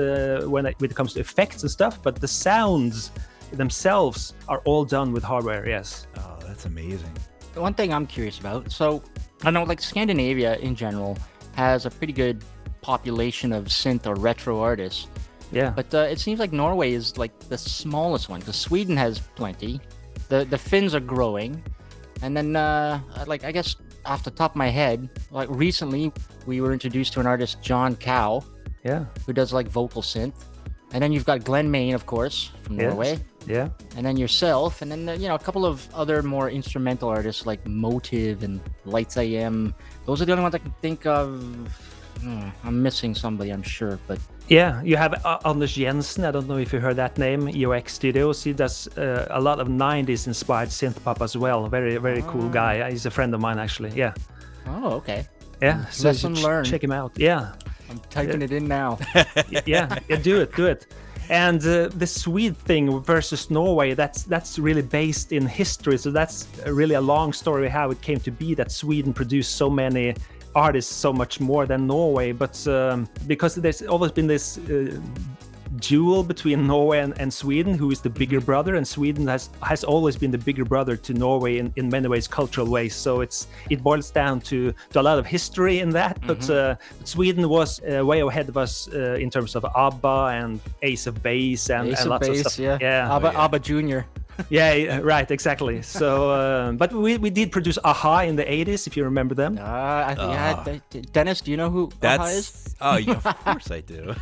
when it comes to effects and stuff. But the sounds themselves are all done with hardware. Yes. Oh, that's amazing. One thing I'm curious about, so I know like Scandinavia in general has a pretty good population of synth or retro artists. Yeah. But it seems like Norway is like the smallest one, because Sweden has plenty. The Finns are growing. And then I guess off the top of my head, like recently we were introduced to an artist, John Cow, who does like vocal synth. And then you've got Glenn Main, of course, from Norway. Yeah. And then yourself, and then a couple of other more instrumental artists like Motive and Lights AM. Those are the only ones I can think of. I'm missing somebody, I'm sure, but yeah, you have Anders Jensen. I don't know if you heard that name. EOX Studios. He does a lot of 90s inspired synth pop as well. Very, very cool guy. He's a friend of mine, actually. Yeah. Oh, okay. Yeah. So Lesson learned. check him out. Yeah. I'm typing it in now. yeah, do it. And the Swede thing versus Norway, that's really based in history. So that's really a long story how it came to be that Sweden produced so many artists so much more than Norway. But because there's always been this duel between Norway and Sweden, who is the bigger brother, and Sweden has always been the bigger brother to Norway in many ways, cultural ways. So it boils down to a lot of history in that. But Sweden was way ahead of us in terms of ABBA and Ace of Base and lots of stuff. Yeah. ABBA Junior. Yeah, right, exactly. So, but we did produce Aha in the 80s, if you remember them. Dennis, do you know who Aha is? Oh, yeah, of course I do.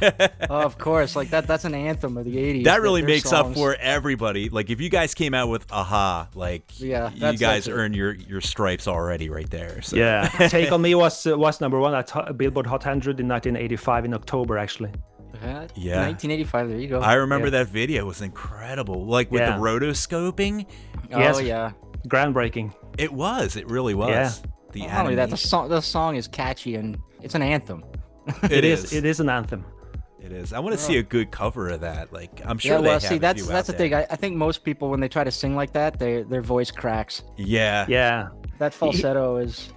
Of course, like that's an anthem of the 80s. That really Their makes songs. up for everybody. Like, if you guys came out with Aha, like, you guys that's it. earned your stripes already right there. So. Yeah, Take On Me was number one at Billboard Hot 100 in 1985 in October, actually. Yeah. 1985, there you go. I remember that video was incredible. Like with the rotoscoping. Oh, yeah. Groundbreaking. It was. It really was. Yeah. The Not only that, animation. the song is catchy and it's an anthem. It is. It is an anthem. It is. I want to see a good cover of that. Like, I'm sure Yeah, they well, have see, a that's few out the there. thing. I think most people, when they try to sing like that, their voice cracks. Yeah. Yeah. That falsetto is...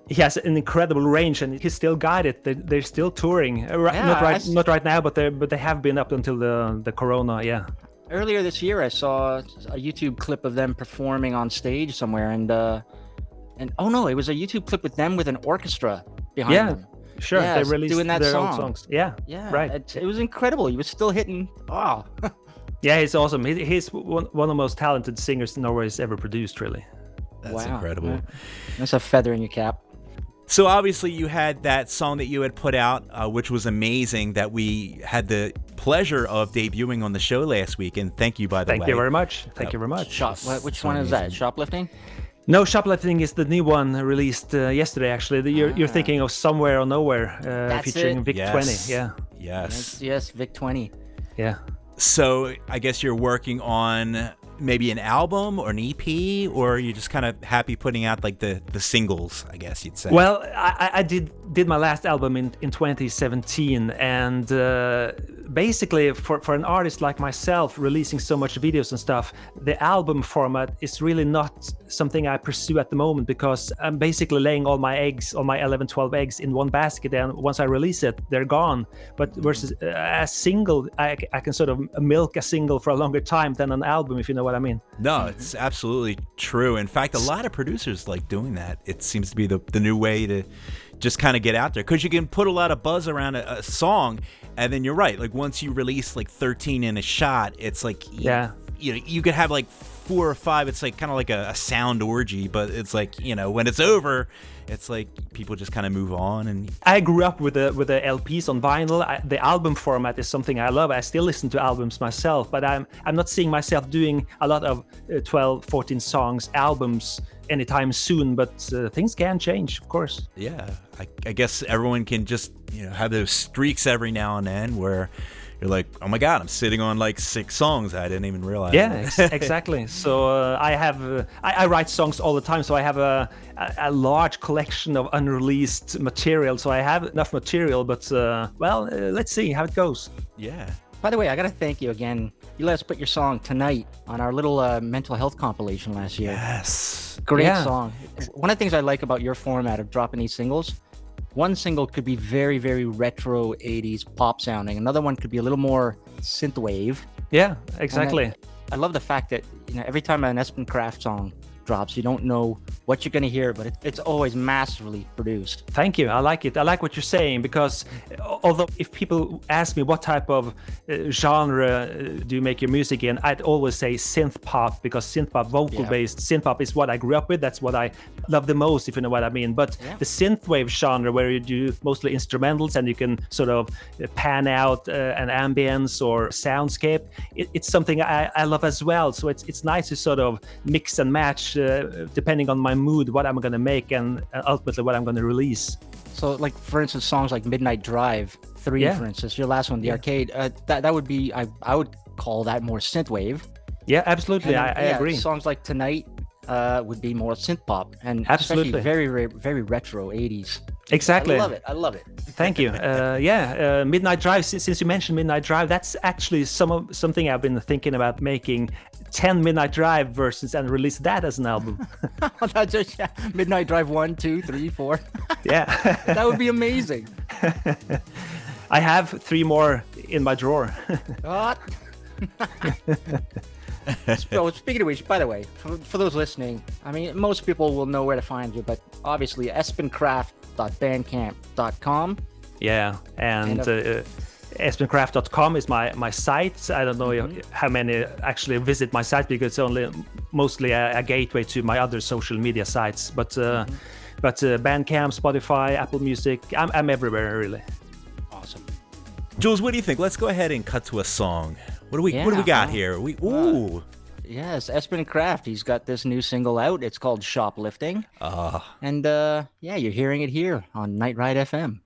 He has an incredible range, and he's still got it. They're still touring. Not right now, but they have been up until the Corona. Yeah. Earlier this year, I saw a YouTube clip of them performing on stage somewhere, and oh no, it was a YouTube clip with them with an orchestra behind them. Sure. Yeah, they released doing that their song. old songs. Yeah. Yeah, Right. It was incredible. He was still hitting. Wow. Yeah, he's awesome. He's one of the most talented singers Norway's ever produced. Really. That's Wow. incredible. Yeah. That's a feather in your cap. So obviously you had that song that you had put out, which was amazing, that we had the pleasure of debuting on the show last week. And thank you, by the way. Thank you very much. Thank you very much. Which one is that? Shoplifting? No, Shoplifting is the new one released yesterday. Actually, you're thinking of Somewhere or Nowhere, featuring it. Vic Yes. 20. Yeah. Yes. Yes, Vic 20. Yeah. So I guess you're working on maybe an album or an EP, or you're just kind of happy putting out like the singles, I guess you'd say. Well, I did did my last album in 2017, and basically for an artist like myself, releasing so much videos and stuff, the album format is really not something I pursue at the moment, because I'm basically laying all my eggs, all my 11, 12 eggs in one basket, and once I release it, they're gone. But versus a single, I can sort of milk a single for a longer time than an album, if you know what I mean. No, it's absolutely true. In fact, a lot of producers like doing that. It seems to be the new way to just kind of get out there, because you can put a lot of buzz around a song, and then you're right. Like once you release like 13 in a shot, it's like you could have like 4 or 5. It's like kind of like a sound orgy, but it's like, when it's over, it's like people just kind of move on. And I grew up with the LPs on vinyl. The album format is something I love. I still listen to albums myself, but I'm not seeing myself doing a lot of 12, 14 songs albums anytime soon. But things can change, of course. Yeah, I guess everyone can just have those streaks every now and then where you're like, oh my God, I'm sitting on like 6 songs I didn't even realize. Yeah, exactly. So I have I write songs all the time, so I have a large collection of unreleased material. So I have enough material, but let's see how it goes. Yeah. By the way, I gotta thank you again. You let us put your song Tonight on our little mental health compilation last year. Yes. Great song. One of the things I like about your format of dropping these singles, one single could be very, very retro 80s pop sounding. Another one could be a little more synthwave. Yeah, exactly. I love the fact that every time an Espen Kraft song drops, you don't know what you're going to hear, but it's always massively produced. Thank you. I like it. I like what you're saying, because although if people ask me what type of genre do you make your music in, I'd always say synth pop, because synth pop, vocal based synth pop is what I grew up with. That's what I love the most, if you know what I mean. But the synthwave genre, where you do mostly instrumentals and you can sort of pan out an ambience or soundscape, it's something I love as well. So it's nice to sort of mix and match depending on my mood, what I'm going to make, and ultimately what I'm going to release. So, like, for instance, songs like Midnight Drive 3, for instance, your last one, the arcade, that would be, I would call that more synthwave. Yeah, absolutely. I agree. Songs like Tonight would be more synth pop, and absolutely especially very retro 80s. Exactly. I love it. Thank you. Midnight Drive, since you mentioned Midnight Drive, that's actually something I've been thinking about, making 10 Midnight Drive versions and release that as an album. Midnight Drive 1, 2, 3, 4. Yeah. That would be amazing. I have 3 more in my drawer. What? So, speaking of which, by the way, for those listening, I mean, most people will know where to find you, but obviously espenkraft.bandcamp.com. Yeah, and espenkraft.com is my site. I don't know how many actually visit my site, because it's only mostly a gateway to my other social media sites. But Bandcamp, Spotify, Apple Music, I'm everywhere, really. Awesome. Jules, what do you think? Let's go ahead and cut to a song. What do we got here? Yes, Espen Kraft. He's got this new single out. It's called Shoplifting. And you're hearing it here on Night Ride FM.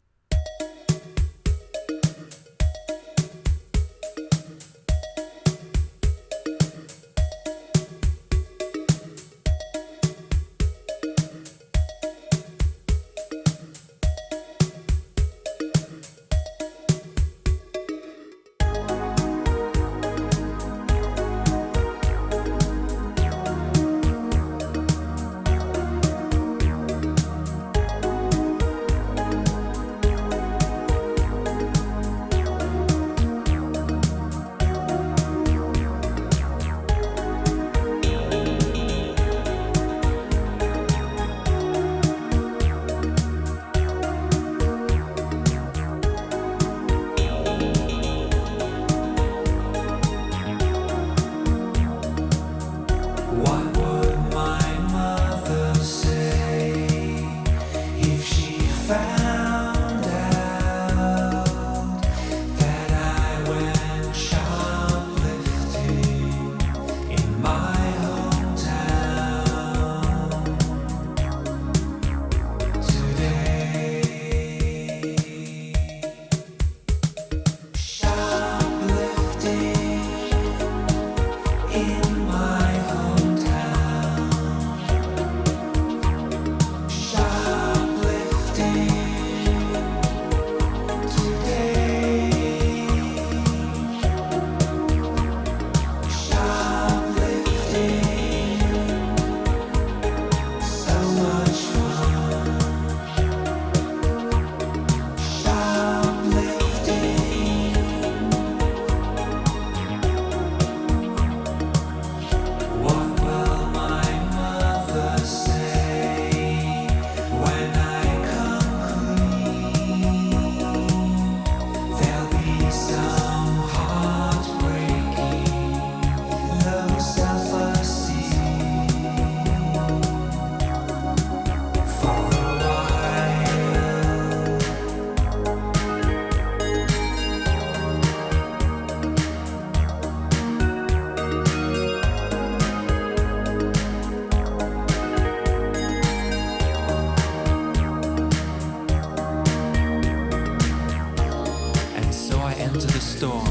to the storm,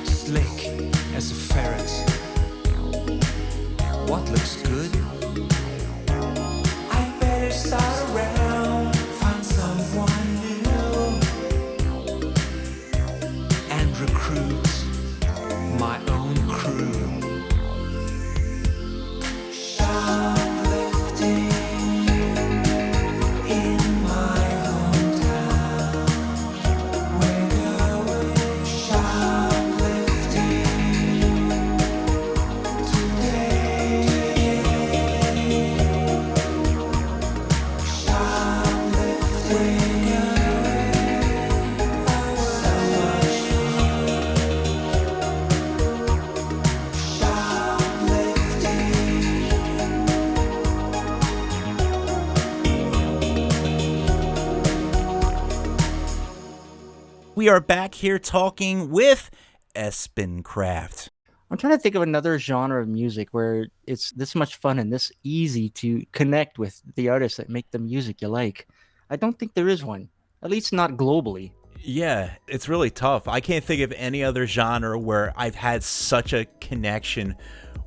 slick as a ferret. What looks good? I better start around, find someone new, and recruit my own crew. Shoplifting in my hometown. We're going shoplifting today. Shoplifting, so much fun. We are back here talking with Espen Kraft. I'm trying to think of another genre of music where it's this much fun and this easy to connect with the artists that make the music you like. I don't think there is one, at least not globally. Yeah, it's really tough. I can't think of any other genre where I've had such a connection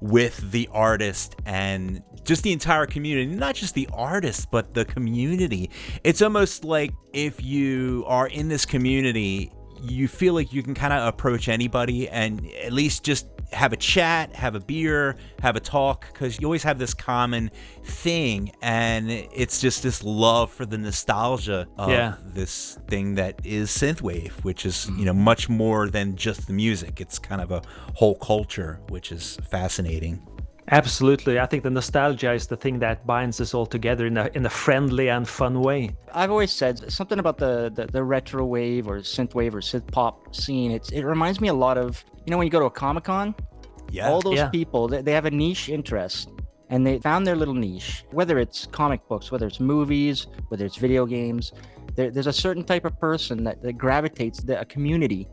with the artist and just the entire community. Not just the artist, but the community. It's almost like if you are in this community, you feel like you can kind of approach anybody and at least just have a chat, have a beer, have a talk, because you always have this common thing, and it's just this love for the nostalgia of this thing that is synthwave, which is, you know, much more than just the music. It's kind of a whole culture, which is fascinating. Absolutely. I think the nostalgia is the thing that binds us all together in a friendly and fun way. I've always said something about the retro wave or synthwave or synth pop scene. It reminds me a lot of, you know, when you go to a Comic-Con, all those people, they have a niche interest and they found their little niche, whether it's comic books, whether it's movies, whether it's video games. There's a certain type of person that gravitates a community.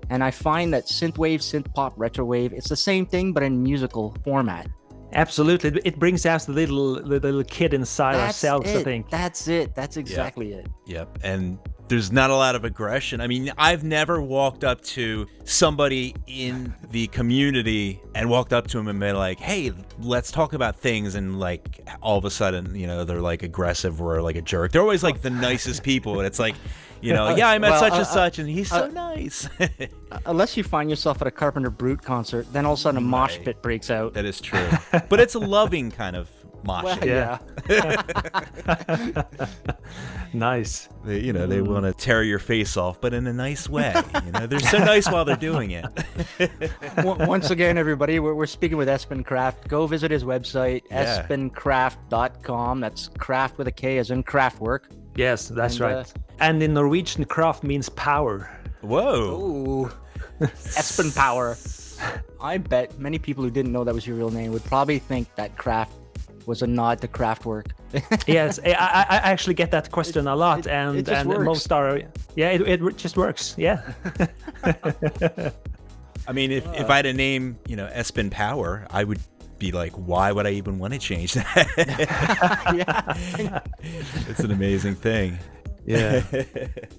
And I find that synthwave, synth pop, retro wave, it's the same thing, but in musical format. Absolutely. It brings out the little kid inside ourselves, I think. That's it. That's exactly it. Yep. And there's not a lot of aggression. I mean, I've never walked up to somebody in the community and walked up to them and been like, hey, let's talk about things. And like all of a sudden, you know, they're like aggressive or like a jerk. They're always like the nicest people. And it's like, you know, I met such and such and he's so nice. Unless you find yourself at a Carpenter Brute concert, then all of a sudden a mosh pit breaks out. That is true. But it's a loving kind of mosh pit. Yeah. Nice. They want to tear your face off, but in a nice way. You know, they're so nice while they're doing it. Once again, everybody, we're speaking with Espen Kraft. Go visit his website, espenkraft.com. That's Kraft with a K as in Kraftwerk. Yes, that's right. And in Norwegian, Kraft means power. Whoa. Ooh. Espen Power. I bet many people who didn't know that was your real name would probably think that Kraft was a nod to Kraftwerk. Yes, I actually get that question a lot, and works. most are. Yeah, it just works. Yeah. I mean, if I had a name, you know, Espen Power, I would be like, why would I even want to change that? Yeah. It's an amazing thing. Yeah.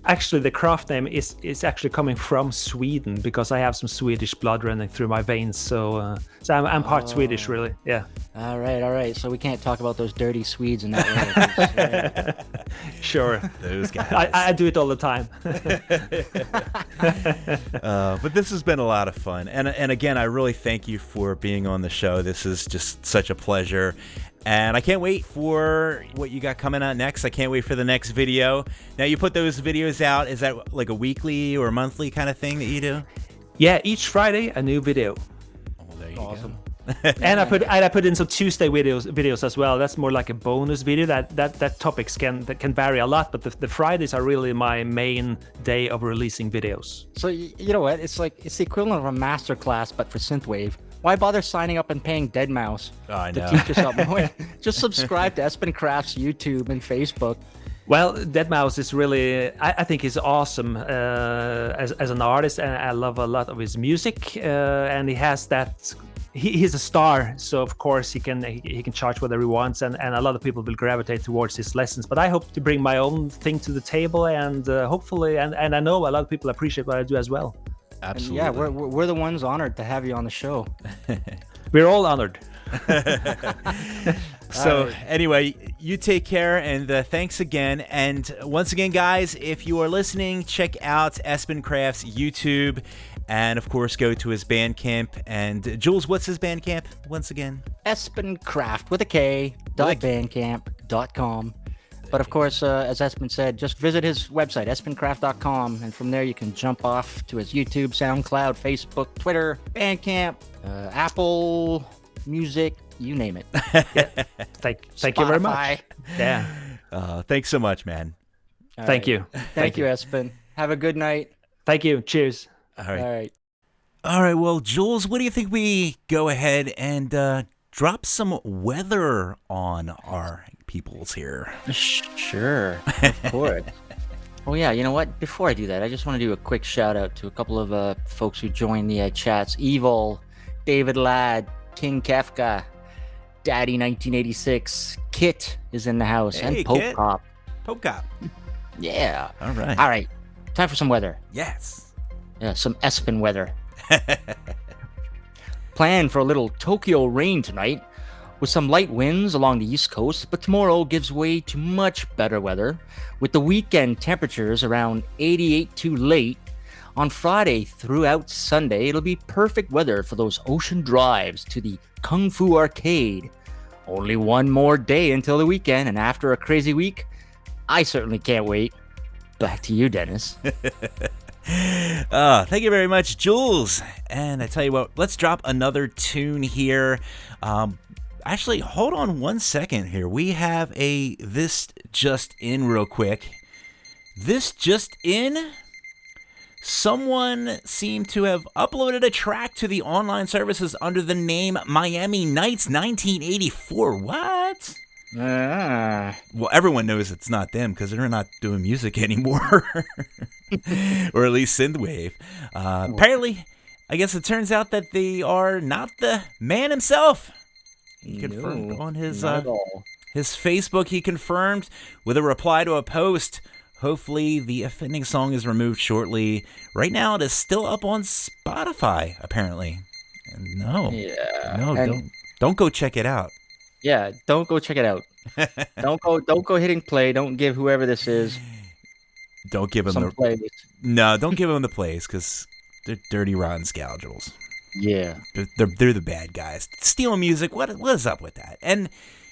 Actually, the Kraft name is actually coming from Sweden because I have some Swedish blood running through my veins. So I'm part Swedish, really. Yeah. All right. So we can't talk about those dirty Swedes in that way. Sure. Those guys. I do it all the time. But this has been a lot of fun. And again, I really thank you for being on the show. This is just such a pleasure. And I can't wait for what you got coming out next. I can't wait for the next video. Now, you put those videos out. Is that like a weekly or monthly kind of thing that you do? Yeah, each Friday, a new video. Oh, there you Awesome. go. And I put in some Tuesday videos as well. That's more like a bonus video. That topics can vary a lot, but the Fridays are really my main day of releasing videos. So you know what? It's the equivalent of a master class, but for synthwave. Why bother signing up and paying Deadmau5 to teach you something? Just subscribe to Espen Kraft's YouTube and Facebook. Well, Deadmau5 is really, I think he's awesome as an artist, and I love a lot of his music. And he has that. He's a star, so of course he can charge whatever he wants, and a lot of people will gravitate towards his lessons. But I hope to bring my own thing to the table, and hopefully, and I know a lot of people appreciate what I do as well. Absolutely. Yeah, we're the ones honored to have you on the show. We're all honored. So anyway, you take care, and thanks again. And once again, guys, if you are listening, check out Espen Kraft's YouTube, and of course, go to his Bandcamp. And Jules, what's his Bandcamp once again? Espen Kraft with a K. .bandcamp.com. But of course, as Espen said, just visit his website, espenkraft.com, and from there you can jump off to his YouTube, SoundCloud, Facebook, Twitter, Bandcamp, Apple Music, you name it. Thank you very much. Spotify. Yeah. Thanks so much, man. All Thank right. you. Thank you, Espen. Have a good night. Thank you. Cheers. All right. All right. All right. Well, Jules, what do you think we go ahead and drop some weather on our peoples here? Sure. Of course. Oh, yeah. You know what? Before I do that, I just want to do a quick shout out to a couple of folks who joined the chats. Evil, David Ladd, King Kefka, Daddy 1986, Kit is in the house, Hey, and Pope Kit. Cop. Poke Cop. Yeah. All right. All right. Time for some weather. Yes. Yeah, some Espen weather. Plan for a little Tokyo rain tonight with some light winds along the east coast, but tomorrow gives way to much better weather with the weekend temperatures around 88 too late. On Friday throughout Sunday, it'll be perfect weather for those ocean drives to the Kung Fu Arcade. Only one more day until the weekend, and after a crazy week, I certainly can't wait. Back to you, Dennis. Thank you very much, Jules. And I tell you what, let's drop another tune here. Actually, hold on one second here. We have a This Just In real quick. This Just In? Someone seemed to have uploaded a track to the online services under the name Miami Nights 1984. What? Well, everyone knows it's not them because they're not doing music anymore. Or at least Synthwave. Apparently, I guess it turns out that they are not the man himself. He confirmed on his Facebook, he confirmed with a reply to a post. Hopefully, the offending song is removed shortly. Right now, it is still up on Spotify, apparently. And don't go check it out. Yeah, don't go check it out. don't go hitting play. Don't give whoever this is Don't give them some the plays. no. Don't give them the plays because they're dirty, rotten scoundrels. Yeah, They're the bad guys. Stealing music. What is up with that? And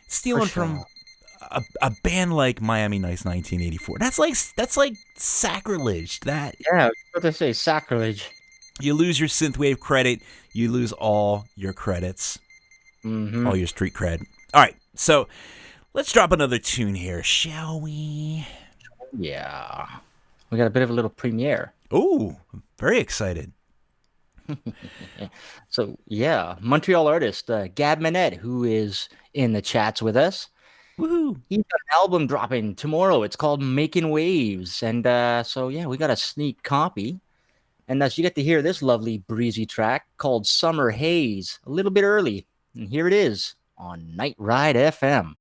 stealing For from sure. a band like Miami Nights 1984. That's like sacrilege. That yeah. What they say, sacrilege. you lose your Synthwave credit, you lose all your credits, all your street cred. All right, so let's drop another tune here, shall we? Yeah, we got a bit of a little premiere. Ooh, very excited. So yeah, Montreal artist Gab Manette, who is in the chats with us. Woohoo! He's got an album dropping tomorrow. It's called Making Waves, and so yeah, we got a sneak copy. And thus you get to hear this lovely breezy track called Summer Haze a little bit early. And here it is on Night Ride FM.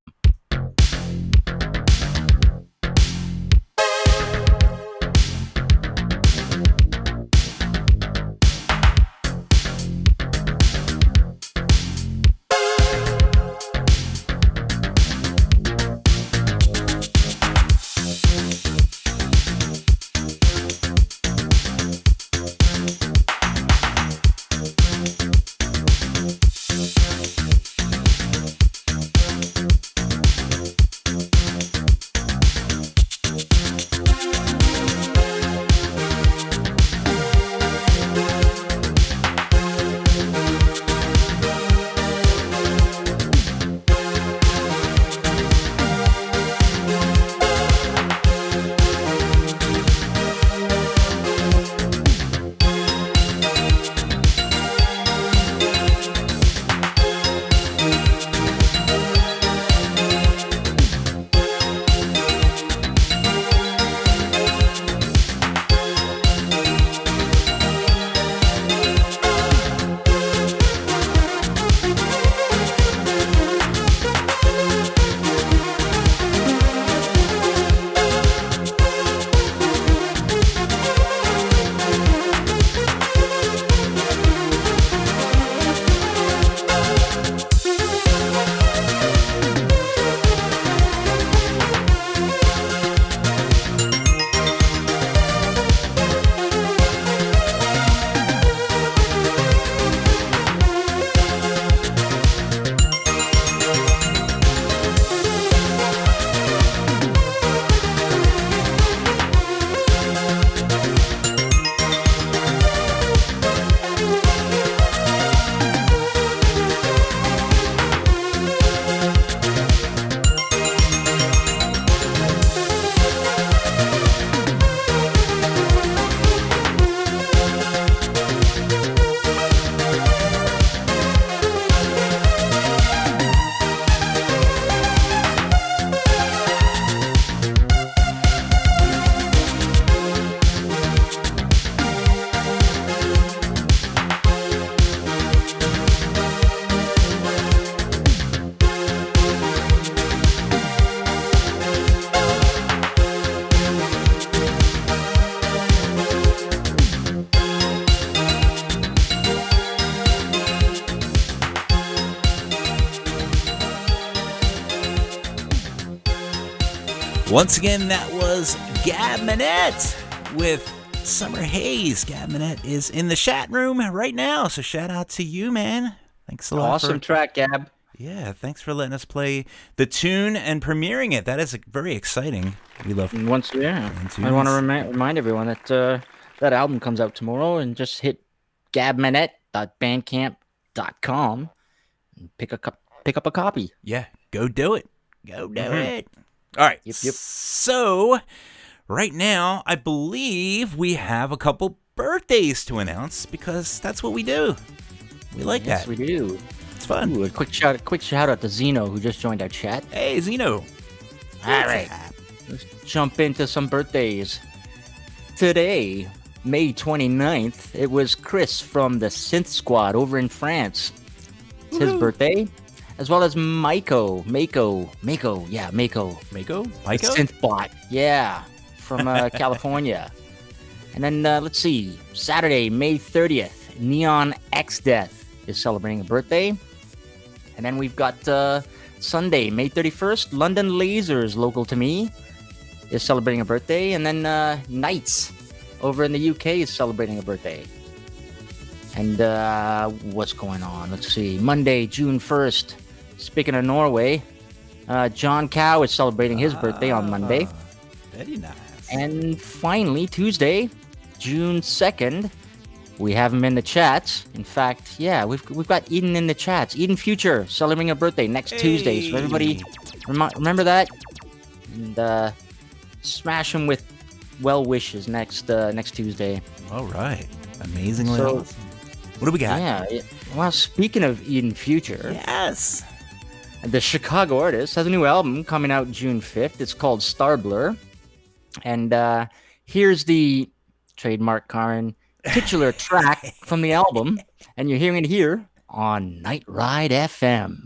Once again, that was Gab Minette with Summer Haze. Gab Minette is in the chat room right now, so shout out to you, man. Thanks a lot. Awesome track, Gab. Yeah, thanks for letting us play the tune and premiering it. That is very exciting. We love And once, I want to remind everyone that that album comes out tomorrow, and just hit gabminette.bandcamp.com and pick up a copy. Yeah, go do it. Go do it. All right. Yep. So, right now, I believe we have a couple birthdays to announce because that's what we do. We like Yes, that. we do. It's fun. Ooh, a quick shout out to Zeno, who just joined our chat. Hey, Zeno. All right, let's jump into some birthdays. Today, May 29th, it was Chris from the Synth Squad over in France. It's his birthday. As well as Mako. Mako? Miko? Synthbot, yeah, from California. And then, let's see, Saturday, May 30th, Neon X Death is celebrating a birthday. And then we've got Sunday, May 31st, London Lasers, local to me, is celebrating a birthday. And then Knights over in the UK is celebrating a birthday. And what's going on? Let's see, Monday, June 1st, speaking of Norway, John Cow is celebrating his birthday on Monday. Very nice. And finally, Tuesday, June 2nd, we have him in the chats. In fact, yeah, we've got Eden in the chats. Eden Future celebrating a birthday next Tuesday. So everybody, remember that, and smash him with well wishes next Tuesday. All right. Amazingly So- awesome. What do we got? Yeah. Well, speaking of Eden Future, Yes. the Chicago artist has a new album coming out June 5th. It's called Star Blur. And here's the trademark Karen titular track from the album. And you're hearing it here on Night Ride FM.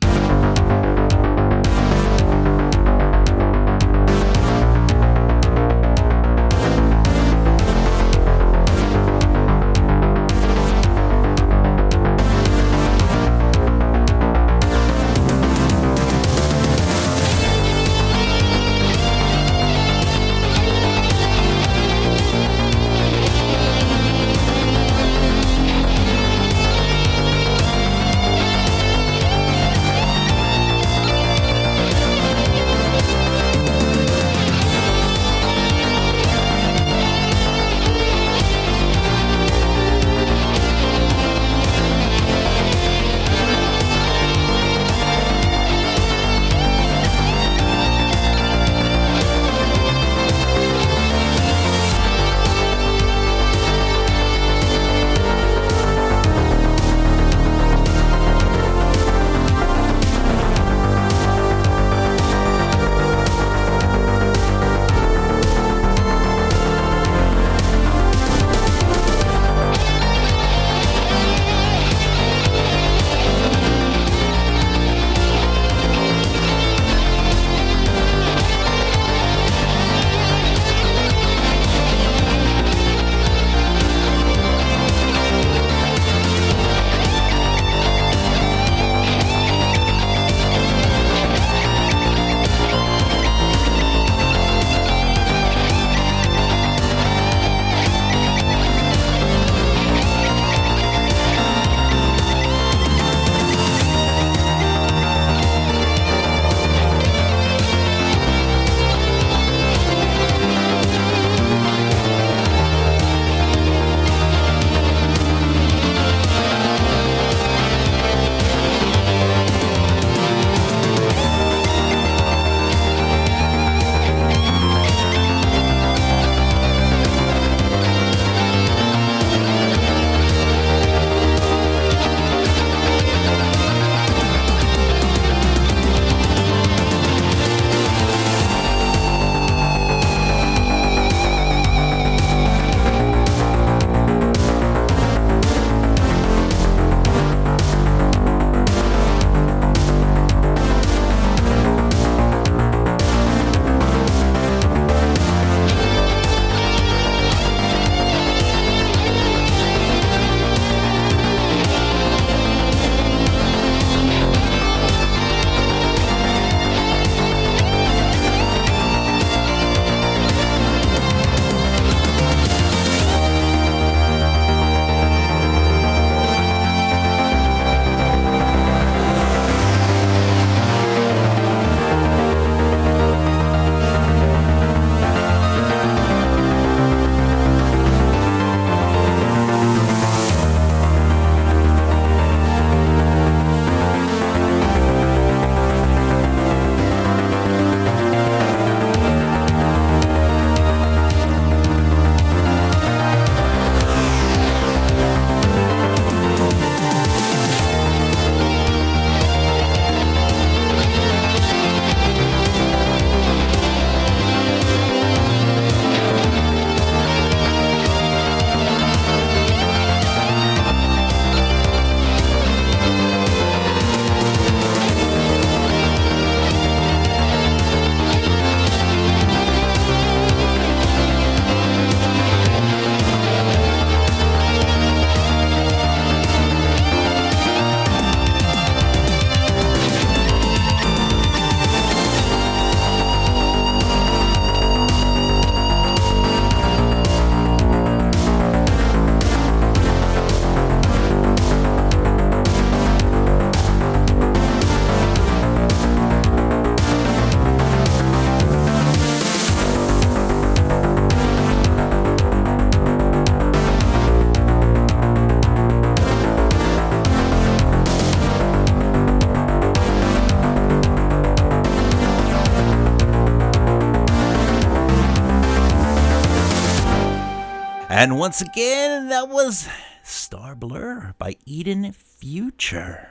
And once again, that was Star Blur by Eden Future.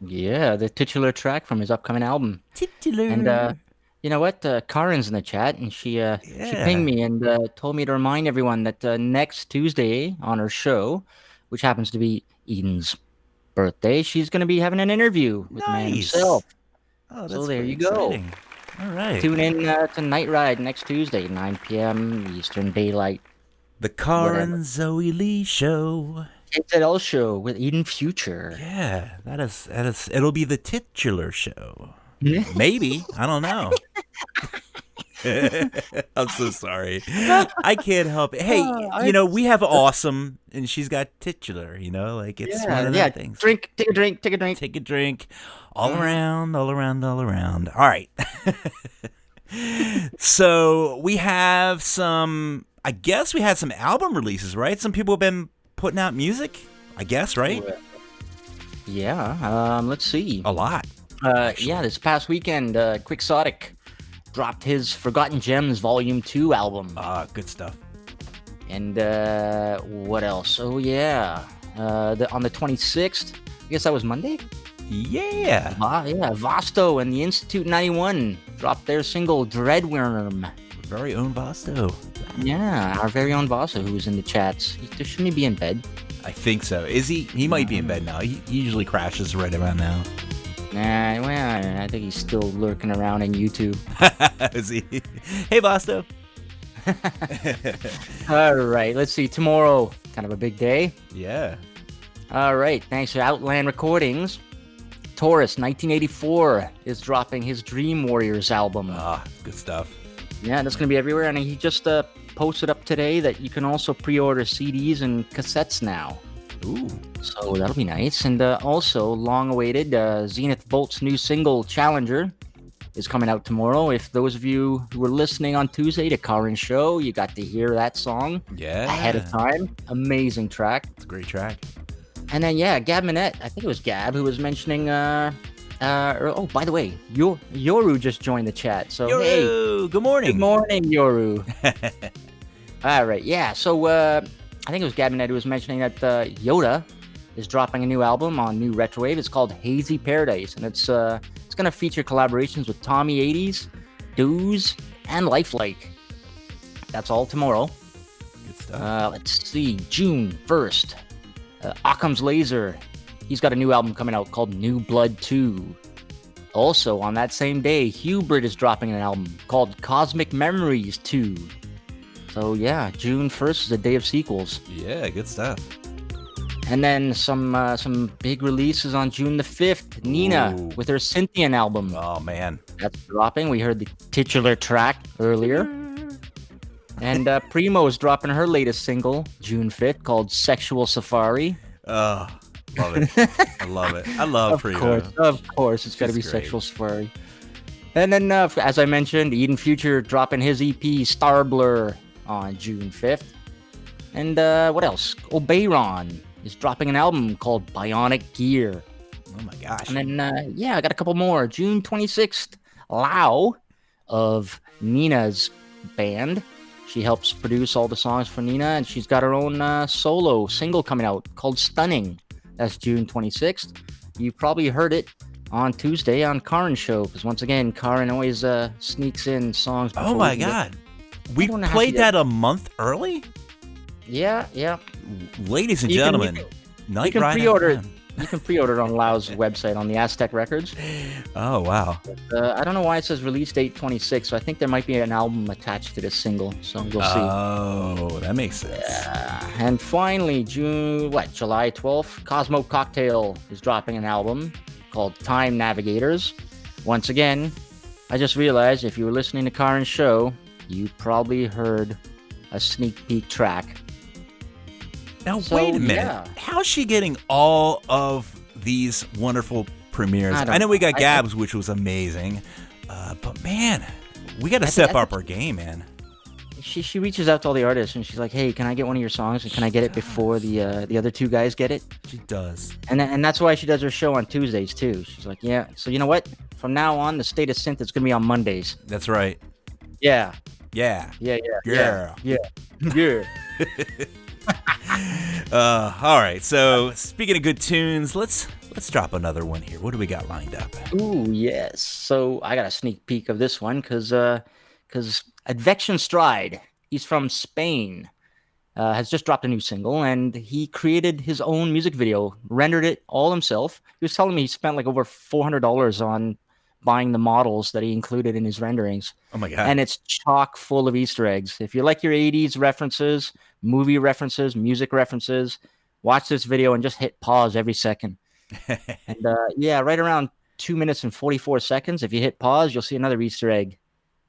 Yeah, the titular track from his upcoming album. Titular. And you know what? Karen's in the chat, and she pinged me and told me to remind everyone that next Tuesday on her show, which happens to be Eden's birthday, she's going to be having an interview with the man himself. Oh, that's So there pretty you go. exciting. All right. Tune in to Night Ride next Tuesday, 9 p.m. Eastern Daylight. The Karen Zoe Lee Show. KZL show with Eden Future. Yeah, that is. It'll be the titular show. Maybe. I don't know. I'm so sorry. I can't help it. Hey, we have awesome, and she's got titular. Like it's one of the things. Take a drink. Take a drink. All around. All right. So we have some. I guess we had some album releases, right? Some people have been putting out music. I guess, right? Yeah. Let's see. A lot. This past weekend, Quixotic dropped his Forgotten Gems Volume 2 album. Good stuff. And what else? Oh, yeah. On the 26th, I guess that was Monday? Yeah. Vasto and the Institute 91 dropped their single Dreadworm. Very own Vasto. Yeah, our very own Vasto, who was in the chats. Shouldn't he be in bed? I think so. Is he? He might be in bed now. He usually crashes right about now. Nah, well, I think he's still lurking around in YouTube. Is he? Hey, Vasto. All right, let's see. Tomorrow, kind of a big day. Yeah. All right, thanks to Outland Recordings. Taurus 1984 is dropping his Dream Warriors album. Good stuff. Yeah, that's going to be everywhere. And he just posted up today that you can also pre-order CDs and cassettes now. Ooh. So that'll be nice. And also, long-awaited Zenith Volt's new single, Challenger, is coming out tomorrow. If those of you who were listening on Tuesday to Karin's show, you got to hear that song ahead of time. Amazing track. It's a great track. And then, Gab Minette, I think it was Gab who was mentioning... oh, by the way, Yoru just joined the chat. So, Yoru, hey. Good morning. Good morning, Yoru. All right, yeah. So, I think it was Gab Minette who was mentioning that Yoda is dropping a new album on New Retrowave. It's called Hazy Paradise, and it's going to feature collaborations with Tommy 80s, Doos, and Lifelike. That's all tomorrow. Good stuff. Let's see, June 1st, Occam's Laser. He's got a new album coming out called New Blood 2. Also, on that same day, Hubert is dropping an album called Cosmic Memories 2. So, yeah, June 1st is a day of sequels. Yeah, good stuff. And then some big releases on June the 5th. Nina with her Cynthian album. Oh, man. That's dropping. We heard the titular track earlier. And Primo is dropping her latest single, June 5th, called Sexual Safari. Oh, love it. I love it. I love Primo. Of course. It's got to be great. Sexual Safari. And then, as I mentioned, Eden Future dropping his EP, Star Blur, on June 5th. And what else? Obeyron is dropping an album called Bionic Gear. Oh my gosh. And then, I got a couple more. June 26th, Lau of Nina's band. She helps produce all the songs for Nina, and she's got her own solo single coming out called Stunning. That's June 26th. You probably heard it on Tuesday on Karin's show, because once again, Karin always sneaks in songs. Oh my God. We don't know how played she that a month early? Yeah. Ladies and You can- gentlemen, you Night can Ride pre-order FM. You can pre-order it on Lau's website on the Aztec Records. Oh, wow. I don't know why it says release date 26, so I think there might be an album attached to this single, so we'll see. Oh, that makes sense. And finally, July 12th, Cosmo Cocktail is dropping an album called Time Navigators. Once again, I just realized if you were listening to Karin's show, you probably heard a sneak peek track. Now, So, wait a minute. yeah. How's she getting all of these wonderful premieres? I don't I know we got know. Gabs, which was amazing. But, man, we got to step up our game, man. She reaches out to all the artists and she's like, "Hey, can I get one of your songs? And can I get it before the other two guys get it?" She does. And that's why she does her show on Tuesdays too. She's like, "Yeah, so you know what? From now on, the State of Synth is gonna be on Mondays." That's right. Yeah. Yeah. Yeah. Yeah. Yeah. Yeah. All right. So speaking of good tunes, let's drop another one here. What do we got lined up? Ooh, yes. So I got a sneak peek of this one because Advection Stride, he's from Spain, has just dropped a new single, and he created his own music video, rendered it all himself. He was telling me he spent like over $400 on buying the models that he included in his renderings. Oh my god! And it's chock full of Easter eggs. If you like your 80s references, movie references, music references, watch this video and just hit pause every second. And yeah, right around 2 minutes and 44 seconds, if you hit pause, you'll see another Easter egg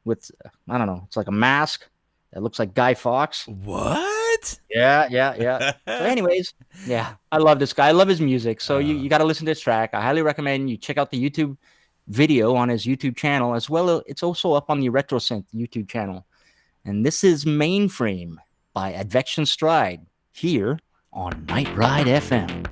with, I don't know, it's like a mask that looks like Guy Fawkes. What? Yeah. So anyways, yeah, I love this guy. I love his music. So you got to listen to this track. I highly recommend you check out the YouTube video on his YouTube channel as well. It's also up on the RetroSynth YouTube channel. And this is Mainframe by Advection Stride here on Night Ride FM.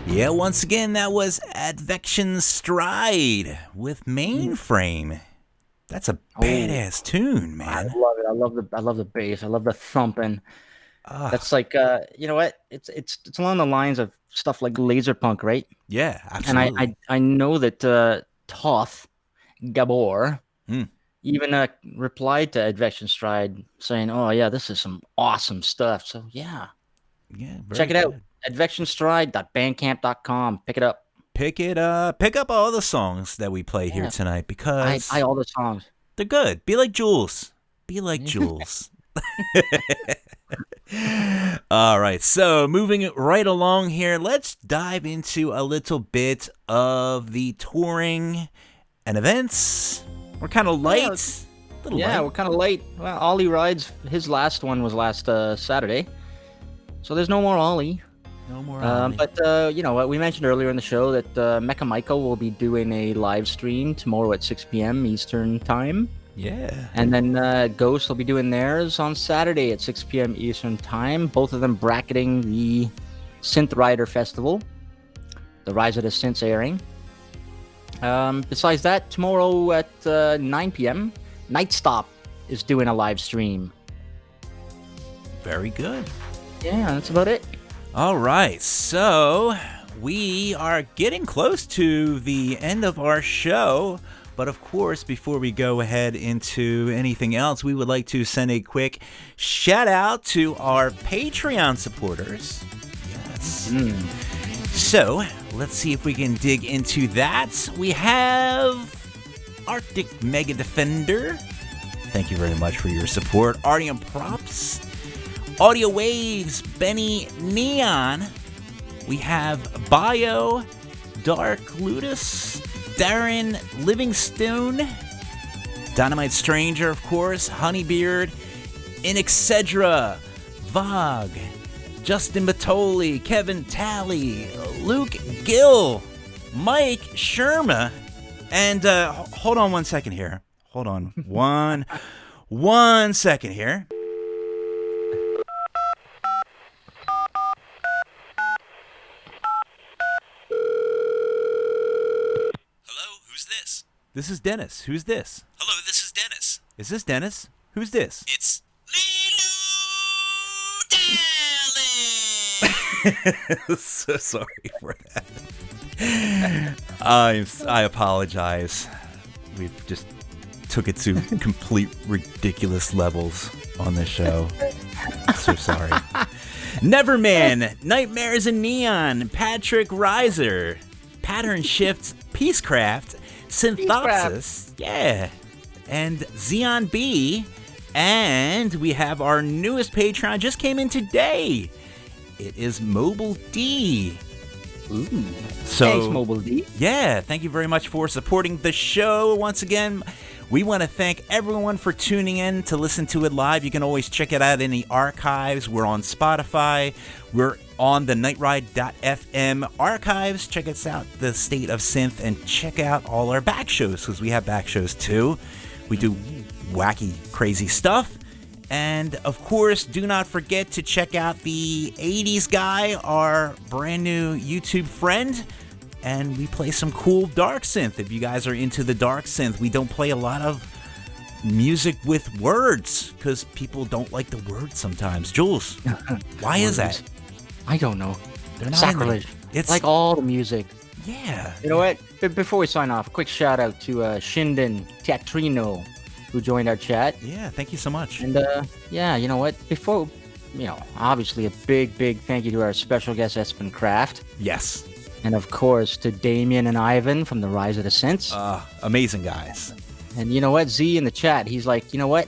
Yeah, once again, that was Advection Stride with Mainframe. That's a badass tune, man. I love it. I love the bass. I love the thumping. That's like you know what? It's along the lines of stuff like laser punk, right? Yeah, absolutely. And I know that Toth Gabor even replied to Advection Stride saying, "Oh yeah, this is some awesome stuff." So yeah, yeah, check it out. good. Advectionstride.bandcamp.com. Pick it up. pick it up. Pick up all the songs that we played here Yeah. tonight because I all the songs. they're good. Be like Jules. Be like Jules. All right, so moving right along here, let's dive into a little bit of the touring and events. We're kind of light. Little Yeah, light. we're kind of late. Well, Ollie rides. His last one was last Saturday, so there's no more Ollie. No more Ollie. But you know what? We mentioned earlier in the show that Mecha Michael will be doing a live stream tomorrow at 6 p.m. Eastern Time. Yeah. And then Ghost will be doing theirs on Saturday at 6 p.m. Eastern Time. Both of them bracketing the Synth Rider Festival, the Rise of the Synths airing. Besides that, tomorrow at 9 p.m., Night Stop is doing a live stream. Very good. Yeah, that's about it. All right, so we are getting close to the end of our show. But of course, before we go ahead into anything else, we would like to send a quick shout out to our Patreon supporters. Yes. So let's see if we can dig into that. We have Arctic Mega Defender. Thank you very much for your support. Artium Props. Audio Waves, Benny Neon. We have Bio, Dark Ludus, Darren Livingstone, Dynamite Stranger, of course, Honeybeard, Inexcedra, Vogue, Justin Batoli, Kevin Talley, Luke Gill, Mike Sherma, and hold on one second here. Hold on one second here. This is Dennis. Who's this? Hello, this is Dennis. Is this Dennis? Who's this? It's Lilu So sorry for that. I apologize. We've just took it to complete ridiculous levels on this show. So sorry. Neverman, Nightmares in Neon, Patrick Reiser, Pattern Shifts, Peacecraft, Synthoxis, yeah, and Xeon B, and we have our newest Patreon just came in today. It is Mobile D. Ooh. So, Thanks, Mobile D. Yeah, thank you very much for supporting the show. Once again, we want to thank everyone for tuning in to listen to it live. You can always check it out in the archives. We're on Spotify. We're on the nightride.fm archives. Check us out, the State of Synth, and check out all our back shows, because we have back shows too. We do wacky, crazy stuff. And of course, do not forget to check out the 80s Guy, our brand new YouTube friend. And we play some cool dark synth. If you guys are into the dark synth, we don't play a lot of music with words because people don't like the words sometimes. Jules, why is that? I don't know. They're not Sacrilege. It's like all the music. Yeah. You know what? Before we sign off, a quick shout out to Shinden Teatrino, who joined our chat. Yeah, thank you so much. And yeah, you know what? Before, obviously a big thank you to our special guest Espen Kraft. Yes. And of course to Damien and Ivan from the Rise of the Synths. Amazing guys. And you know what? Z in the chat, he's like, you know what?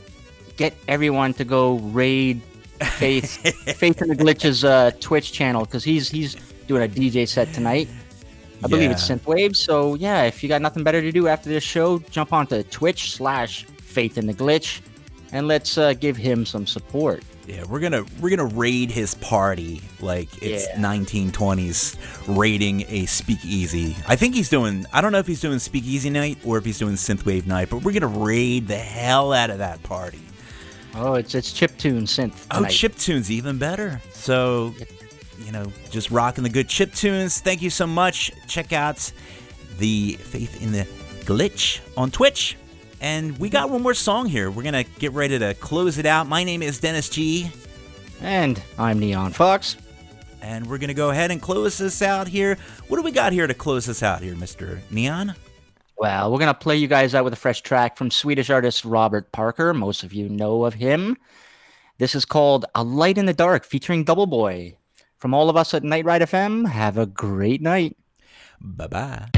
Get everyone to go raid Faith in the Glitch's Twitch channel, because he's doing a DJ set tonight. I believe it's Synthwave. So yeah, if you got nothing better to do after this show, jump onto Twitch/Faith in the Glitch, and let's give him some support. Yeah, we're gonna raid his party like it's 1920s raiding a speakeasy. I think he's doing. I don't know if he's doing speakeasy night or if he's doing synthwave night, but we're gonna raid the hell out of that party. Oh, it's chiptune synth tonight. Oh, chiptunes even better. So, just rocking the good chiptunes. Thank you so much. Check out the Faith in the Glitch on Twitch. And we got one more song here. We're going to get ready to close it out. My name is Dennis G. And I'm Neon Fox. And we're going to go ahead and close this out here. What do we got here to close this out here, Mr. Neon? Well, we're going to play you guys out with a fresh track from Swedish artist Robert Parker. Most of you know of him. This is called A Light in the Dark featuring Double Boy. From all of us at Night Ride FM, have a great night. Bye-bye.